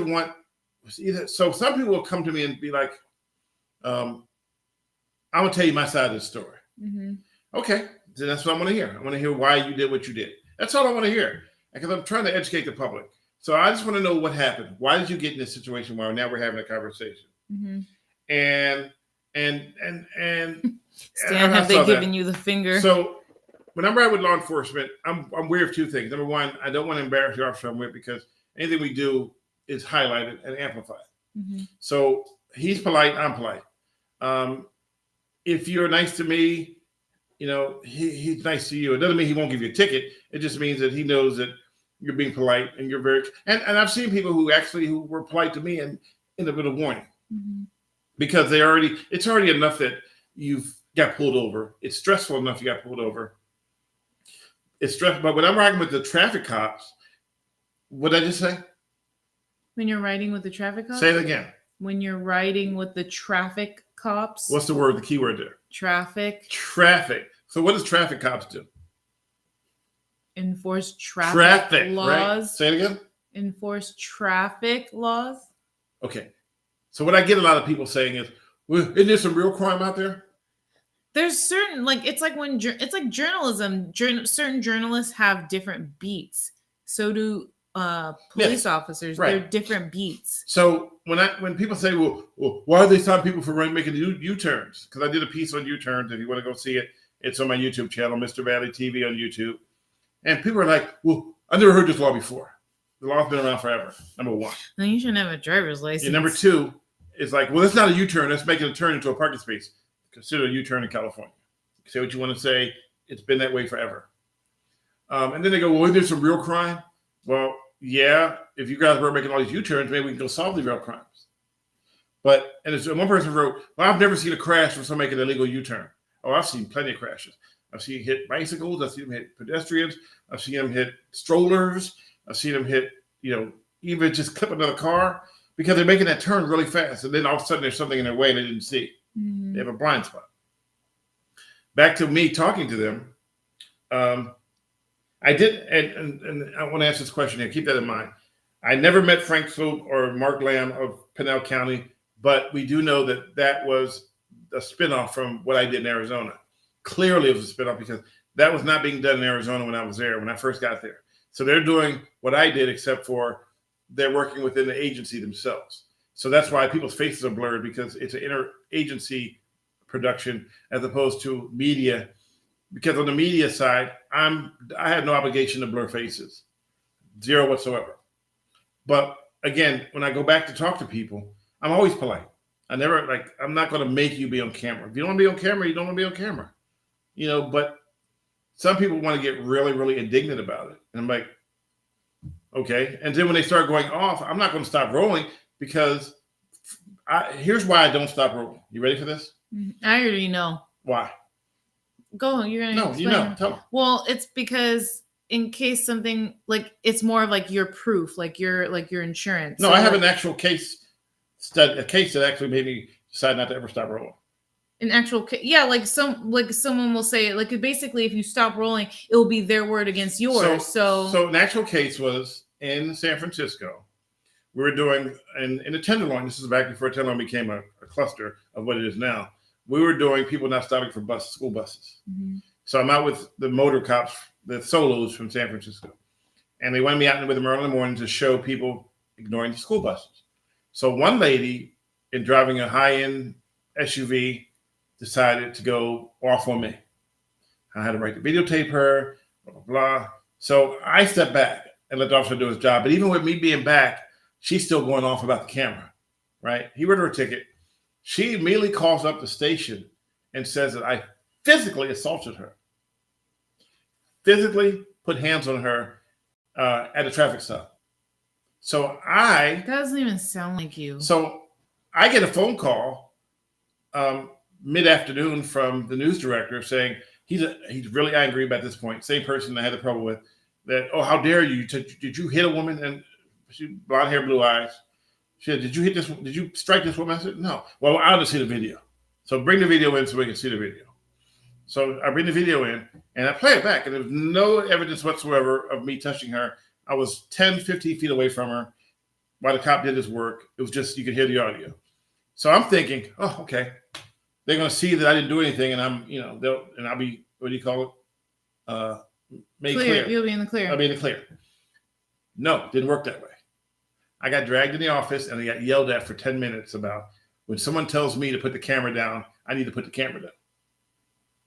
so some people will come to me and be like, I'm going to tell you my side of the story. Mm-hmm. Okay, So that's what I want to hear. I want to hear why you did what you did. That's all I want to hear, because I'm trying to educate the public. So I just want to know what happened. Why did you get in this situation where now we're having a conversation? Mm-hmm. And Stan, have they given you the finger? So whenever I'm with law enforcement, I'm aware of two things. Number one, I don't want to embarrass the officer I'm with, because anything we do is highlighted and amplified. Mm-hmm. So he's polite, I'm polite. If you're nice to me, he's nice to you. It doesn't mean he won't give you a ticket. It just means that he knows that you're being polite and you're very. And I've seen people who were polite to me and ended up with a warning, mm-hmm. because it's already enough that you've got pulled over. It's stressful enough you got pulled over. It's stressful. But when I'm riding with the traffic cops, what did I just say? When you're riding with the traffic cops? Say it again. When you're riding with the traffic cops. What's the key word there? Traffic. So what does traffic cops do? Enforce traffic laws. Right? Say it again. Enforce traffic laws. Okay. So what I get a lot of people saying is, well, isn't there some real crime out there? There's certain, it's like journalism. Certain journalists have different beats. So do police officers. Right. They're different beats. So when people say, well, why are they stopping people from making U-turns? Because I did a piece on U-turns. If you want to go see it, it's on my YouTube channel, Mr. Valley TV on YouTube. And people are like, well, I never heard this law before. The law's been around forever. Number one. Then you shouldn't have a driver's license. And number two is like, well, it's not a U-turn. That's making a turn into a parking space. Consider a U-turn in California. Say what you want to say. It's been that way forever. And then they go, well, is there some real crime? Well, yeah, if you guys were making all these U-turns, maybe we can go solve the real crimes. But, and one person wrote, well, I've never seen a crash from someone making an illegal U-turn. Oh, I've seen plenty of crashes. I've seen hit bicycles. I've seen them hit pedestrians. I've seen them hit strollers. I've seen them hit, even just clip another car, because they're making that turn really fast. And then all of a sudden there's something in their way they didn't see. Mm-hmm. They have a blind spot. Back to me talking to them. I did, and I want to answer this question here. Keep that in mind. I never met Frank Sloop or Mark Lamb of Pinell County, but we do know that was a spinoff from what I did in Arizona. Clearly, it was a spinoff, because that was not being done in Arizona when I was there, when I first got there. So they're doing what I did, except for they're working within the agency themselves. So that's why people's faces are blurred, because it's an interagency production as opposed to media. Because on the media side, I had no obligation to blur faces, zero whatsoever. But again, when I go back to talk to people, I'm always polite. I'm not going to make you be on camera. If you don't want to be on camera, you don't want to be on camera. But some people want to get really, really indignant about it. And I'm like, okay. And then when they start going off, I'm not going to stop rolling, because here's why I don't stop rolling. You ready for this? I already know. Why? Go. You're going to explain. No, tell me. Well, it's because in case something, it's more of your proof, your insurance. No, so I have an actual case study, a case that actually made me decide not to ever stop rolling. An actual case, yeah, someone will say, basically, if you stop rolling, it will be their word against yours. So an actual case was in San Francisco. We were doing in the Tenderloin. This is back before Tenderloin became a cluster of what it is now. We were doing people not stopping for school buses. Mm-hmm. So I'm out with the motor cops, the solos from San Francisco. And they wanted me out with them early in the morning to show people ignoring the school buses. So one lady, in driving a high-end SUV, decided to go off on me. I had to right to videotape her, blah, blah, blah. So I stepped back and let the officer do his job. But even with me being back, she's still going off about the camera, right? He wrote her a ticket. She immediately calls up the station and says that I physically assaulted her. Physically put hands on her at a traffic stop. So that doesn't even sound like you. So I get a phone call mid-afternoon from the news director saying he's really angry about this point. Same person I had the trouble with. That, oh, how dare you? Did you hit a woman? And she blonde hair, blue eyes. She said, did you hit this? Did you strike this woman? I said, no. Well, I'll just see the video. So bring the video in so we can see the video. So I bring the video in and I play it back. And there was no evidence whatsoever of me touching her. I was 10, 15 feet away from her while the cop did his work. It was just, you could hear the audio. So I'm thinking, oh, okay. They're going to see that I didn't do anything, and I'll be, what do you call it? made clear. You'll be in the clear. I'll be in the clear. No, didn't work that way. I got dragged in the office and I got yelled at for 10 minutes about when someone tells me to put the camera down, I need to put the camera down.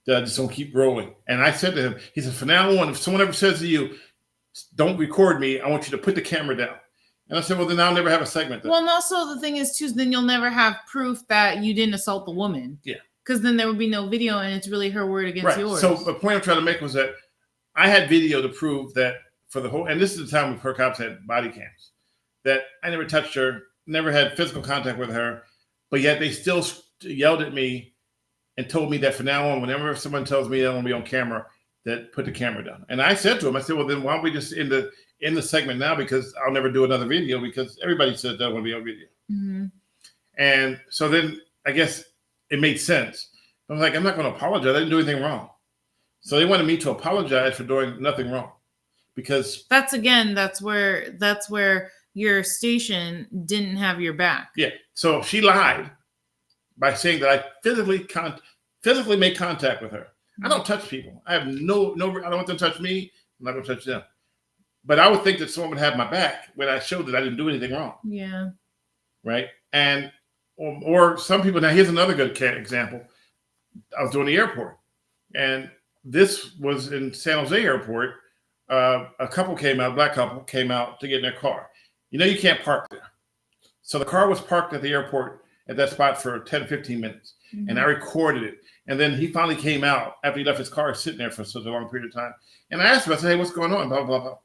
That I just don't keep rolling. And I said to him, he said, from now on, if someone ever says to you, don't record me, I want you to put the camera down. And I said, well, then I'll never have a segment then. Well, and also the thing is, too, is then you'll never have proof that you didn't assault the woman. Yeah. Because then there would be no video and it's really her word against yours. So the point I'm trying to make was that I had video to prove that for the whole, and this is the time when her cops had body cams, that I never touched her, never had physical contact with her, but yet they still yelled at me and told me that from now on, whenever someone tells me I want to be on camera, that put the camera down. And I said to him, I said, well, then why don't we just end the segment now, because I'll never do another video because everybody said they want to be on video. Mm-hmm. And so then I guess it made sense. I was like, I'm not going to apologize. I didn't do anything wrong. So they wanted me to apologize for doing nothing wrong, because that's where your station didn't have your back. Yeah. So she lied by saying that I physically made contact with her. I don't touch people. I have no. I don't want them to touch me. I'm not going to touch them. But I would think that someone would have my back when I showed that I didn't do anything wrong. Yeah. Right. And or some people. Now here's another good example. I was doing the airport, and this was in San Jose airport. A couple came out, black couple came out to get in their car. You know, you can't park there. So the car was parked at the airport at that spot for 10, 15 minutes. Mm-hmm. And I recorded it. And then he finally came out after he left his car sitting there for such a long period of time. And I asked him, I said, hey, what's going on? Blah, blah, blah.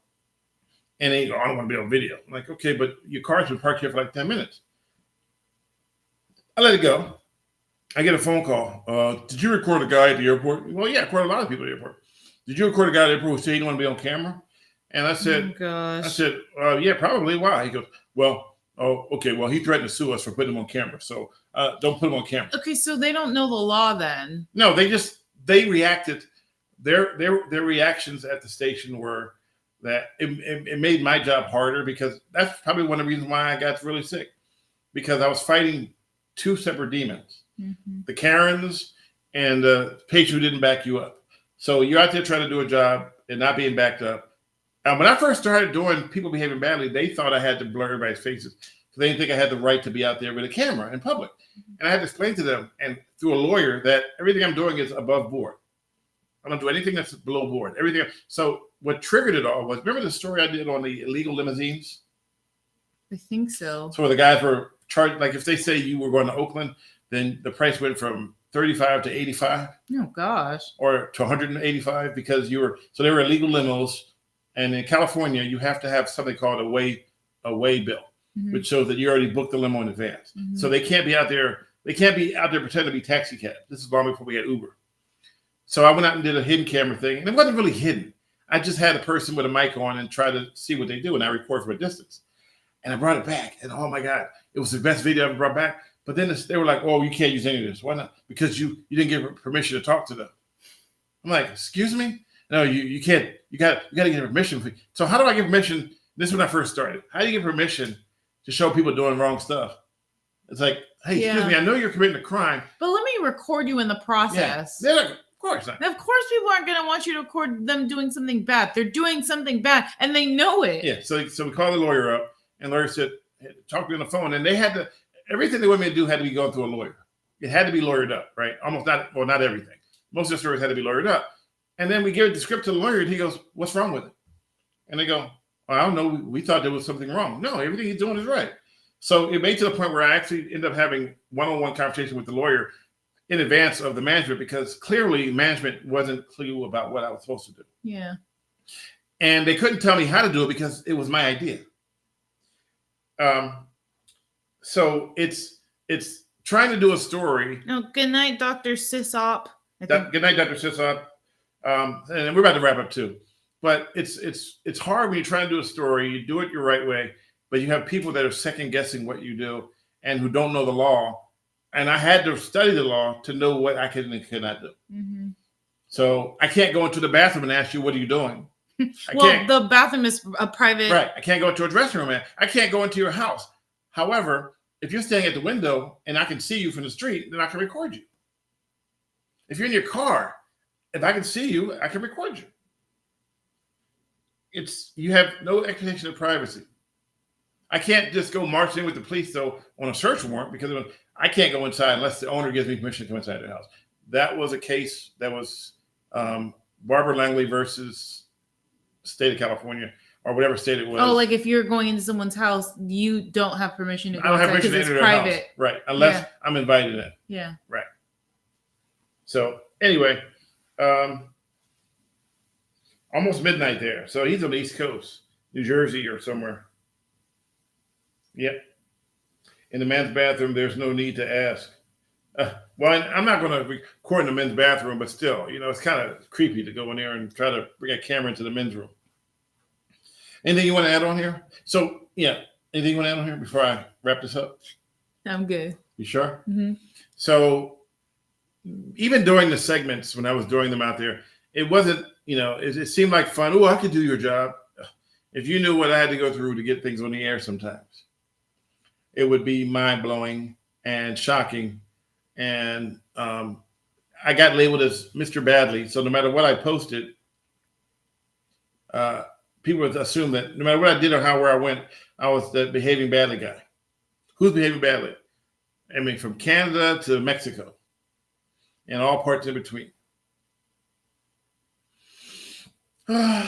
And he goes, I don't want to be on video. I'm like, okay, but your car's been parked here for like 10 minutes. I let it go. I get a phone call. Did you record a guy at the airport? Well, yeah, I recorded a lot of people at the airport. Did you record a guy at the airport who said he didn't want to be on camera? And I said, oh, gosh. I said, yeah, probably. Why? He goes, well, okay. Well, he threatened to sue us for putting him on camera. So don't put him on camera. Okay, so they don't know the law then. No, they reacted. Their reactions at the station were that it made my job harder, because that's probably one of the reasons why I got really sick, because I was fighting two separate demons, mm-hmm. the Karens and the patient who didn't back you up. So you're out there trying to do a job and not being backed up. When I first started doing people behaving badly, they thought I had to blur everybody's faces. So they didn't think I had the right to be out there with a camera in public. And I had to explain to them, and through a lawyer, that everything I'm doing is above board. I don't do anything that's below board. Everything. So what triggered it all was, remember the story I did on the illegal limousines? I think so. So where the guys were charged, like if they say you were going to Oakland, then the price went from $35 to $85. Oh gosh. Or to $185 because so they were illegal limos. And in California, you have to have something called a way bill, mm-hmm. which shows that you already booked the limo in advance. Mm-hmm. So they can't be out there. They can't be out there pretending to be taxi cab. This is long before we had Uber. So I went out and did a hidden camera thing, and it wasn't really hidden. I just had a person with a mic on and try to see what they do, and I record from a distance. And I brought it back, and oh my God, it was the best video I ever brought back. But then they were like, "Oh, you can't use any of this. Why not? Because you didn't give permission to talk to them." I'm like, "Excuse me? No, you can't. You got to get permission." So how do I get permission? This is when I first started. How do you get permission to show people doing wrong stuff? It's like, hey, excuse me, I know you're committing a crime, but let me record you in the process. Yeah. They're like, of course not. Now, of course, people aren't going to want you to record them doing something bad. They're doing something bad, and they know it. Yeah. So we called the lawyer up, and the lawyer said, hey, talk to me on the phone, and they had to. Everything they wanted me to do had to be going through a lawyer. It had to be lawyered up, right? Not everything. Most of the stories had to be lawyered up. And then we gave the script to the lawyer, and he goes, what's wrong with it? And they go, well, I don't know. We thought there was something wrong. No, everything he's doing is right. So it made to the point where I actually ended up having one-on-one conversation with the lawyer in advance of the management, because clearly management wasn't clear about what I was supposed to do. Yeah. And they couldn't tell me how to do it because it was my idea. So it's trying to do a story. Oh, good night, Dr. Sisop. Good night, Dr. Sisop. And we're about to wrap up too. But it's hard when you're trying to do a story. You do it your right way, but you have people that are second guessing what you do and who don't know the law. And I had to study the law to know what I can and cannot do. Mm-hmm. So I can't go into the bathroom and ask you, what are you doing? The bathroom is a private. Right. I can't go into a dressing room. I can't go into your house. However, if you're standing at the window and I can see you from the street, then I can record you. If you're in your car, if I can see you, I can record you. you have no expectation of privacy. I can't just go march in with the police though on a search warrant because I can't go inside unless the owner gives me permission to come inside their house. That was a case that was Barbara Langley versus state of California or whatever state it was. Oh, like if you're going into someone's house, you don't have permission to go I don't have inside permission to because enter it's their private. house. Right. Unless I'm invited in. Yeah. Right. So anyway, almost midnight there. So he's on the East Coast, New Jersey or somewhere. Yep. In the men's bathroom, there's no need to ask. Well, I'm not going to record in the men's bathroom, but still, it's kind of creepy to go in there and try to bring a camera into the men's room. Anything you want to add on here? So, yeah, anything you want to add on here before I wrap this up? I'm good. You sure? Mm-hmm. So, even during the segments, when I was doing them out there, it wasn't, it seemed like fun. Oh, I could do your job. If you knew what I had to go through to get things on the air sometimes, it would be mind-blowing and shocking. And I got labeled as Mr. Badly. So no matter what I posted, people would assume that no matter what I did or where I went, I was the behaving badly guy. Who's behaving badly? I mean, from Canada to Mexico and all parts in between. There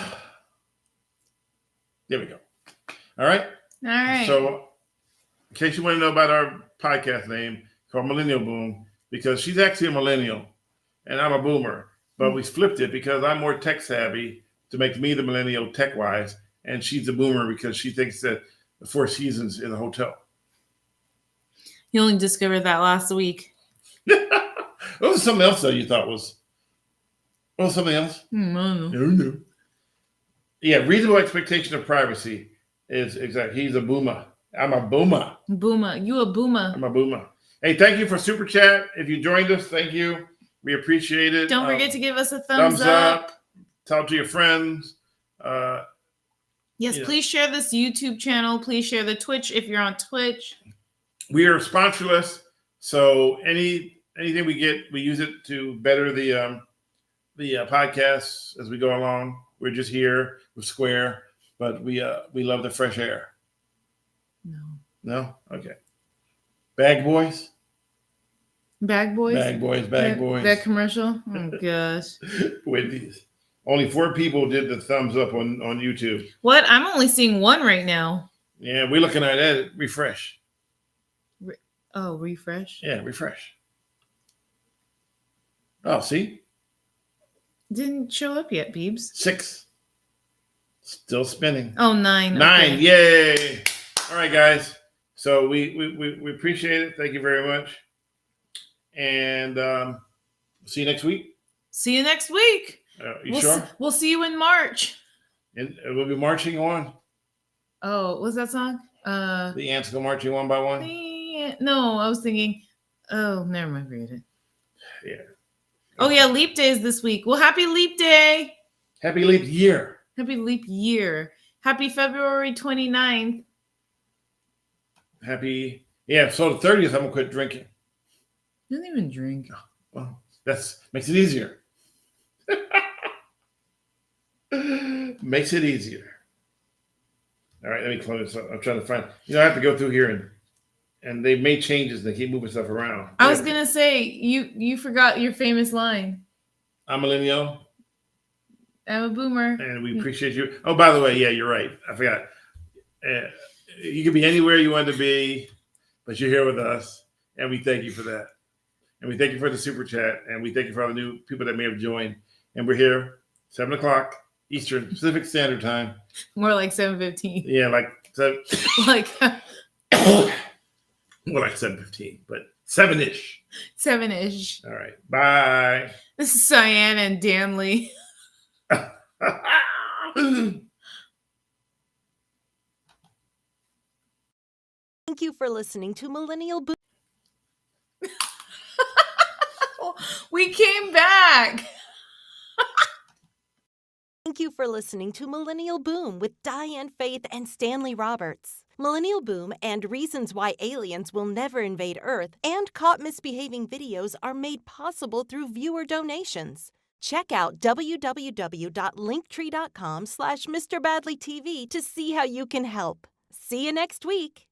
we go. All right. All right. So in case you want to know about our podcast name, called Millennial Boom, because she's actually a millennial and I'm a boomer, but we flipped it because I'm more tech savvy to make me the millennial tech wise, and she's a boomer because she thinks that the Four Seasons is a hotel. You only discovered that last week. What was something else though you thought was? What was something else? No. Yeah, reasonable expectation of privacy is exactly. He's a boomer. I'm a boomer. Boomer. You a boomer. I'm a boomer. Hey, thank you for Super Chat. If you joined us, thank you. We appreciate it. Don't forget to give us a thumbs up. Tell it to your friends. Yes, please share this YouTube channel. Please share the Twitch if you're on Twitch. We are sponsorless, so anything we get, we use it to better the podcasts as we go along. We're just here. We're square, but we love the fresh air. No? Okay. Bag Boys? Bag Boys? Bag Boys. That commercial? Oh, gosh. Wendy's. Only 4 people did the thumbs up on YouTube. What? I'm only seeing 1 right now. Yeah, we're looking at that. Refresh. Refresh? Yeah, refresh. Oh, see? Didn't show up yet, Beebs. 6. Still spinning. Oh, 9. 9. Okay. Yay. All right, guys. So we appreciate it. Thank you very much. And see you next week. See you next week. Sure? We'll see you in March. And we'll be marching on. Oh, what's that song? The ants go marching one by one. No, I was thinking. Oh, never mind. Forget it. Yeah. Oh yeah, Leap Day is this week. Well, happy Leap Day. Happy Leap Year. Happy Leap Year. Happy February 29th. So the 30th, I'm gonna quit drinking. You don't even drink. Well, makes it easier. Makes it easier. All right, let me close this up. I'm trying to find. I have to go through here and they've made changes. They keep moving stuff around. I was gonna say you forgot your famous line. I'm a millennial. I'm a boomer. And we appreciate you. Oh, by the way, yeah, you're right. I forgot. You can be anywhere you want to be, but you're here with us, and we thank you for that. And we thank you for the super chat, and we thank you for all the new people that may have joined. And we're here 7:00 Eastern Pacific Standard Time. More like 7:15. Yeah, like more like 7:15, but 7-ish. 7-ish. All right, bye. This is Diane and Danley. Thank you for listening to Millennial Boom. We came back. Thank you for listening to Millennial Boom with Diane Faith and Stanley Roberts. Millennial Boom and Reasons Why Aliens Will Never Invade Earth and Caught Misbehaving videos are made possible through viewer donations. Check out www.linktree.com/MrBadleyTV to see how you can help. See you next week.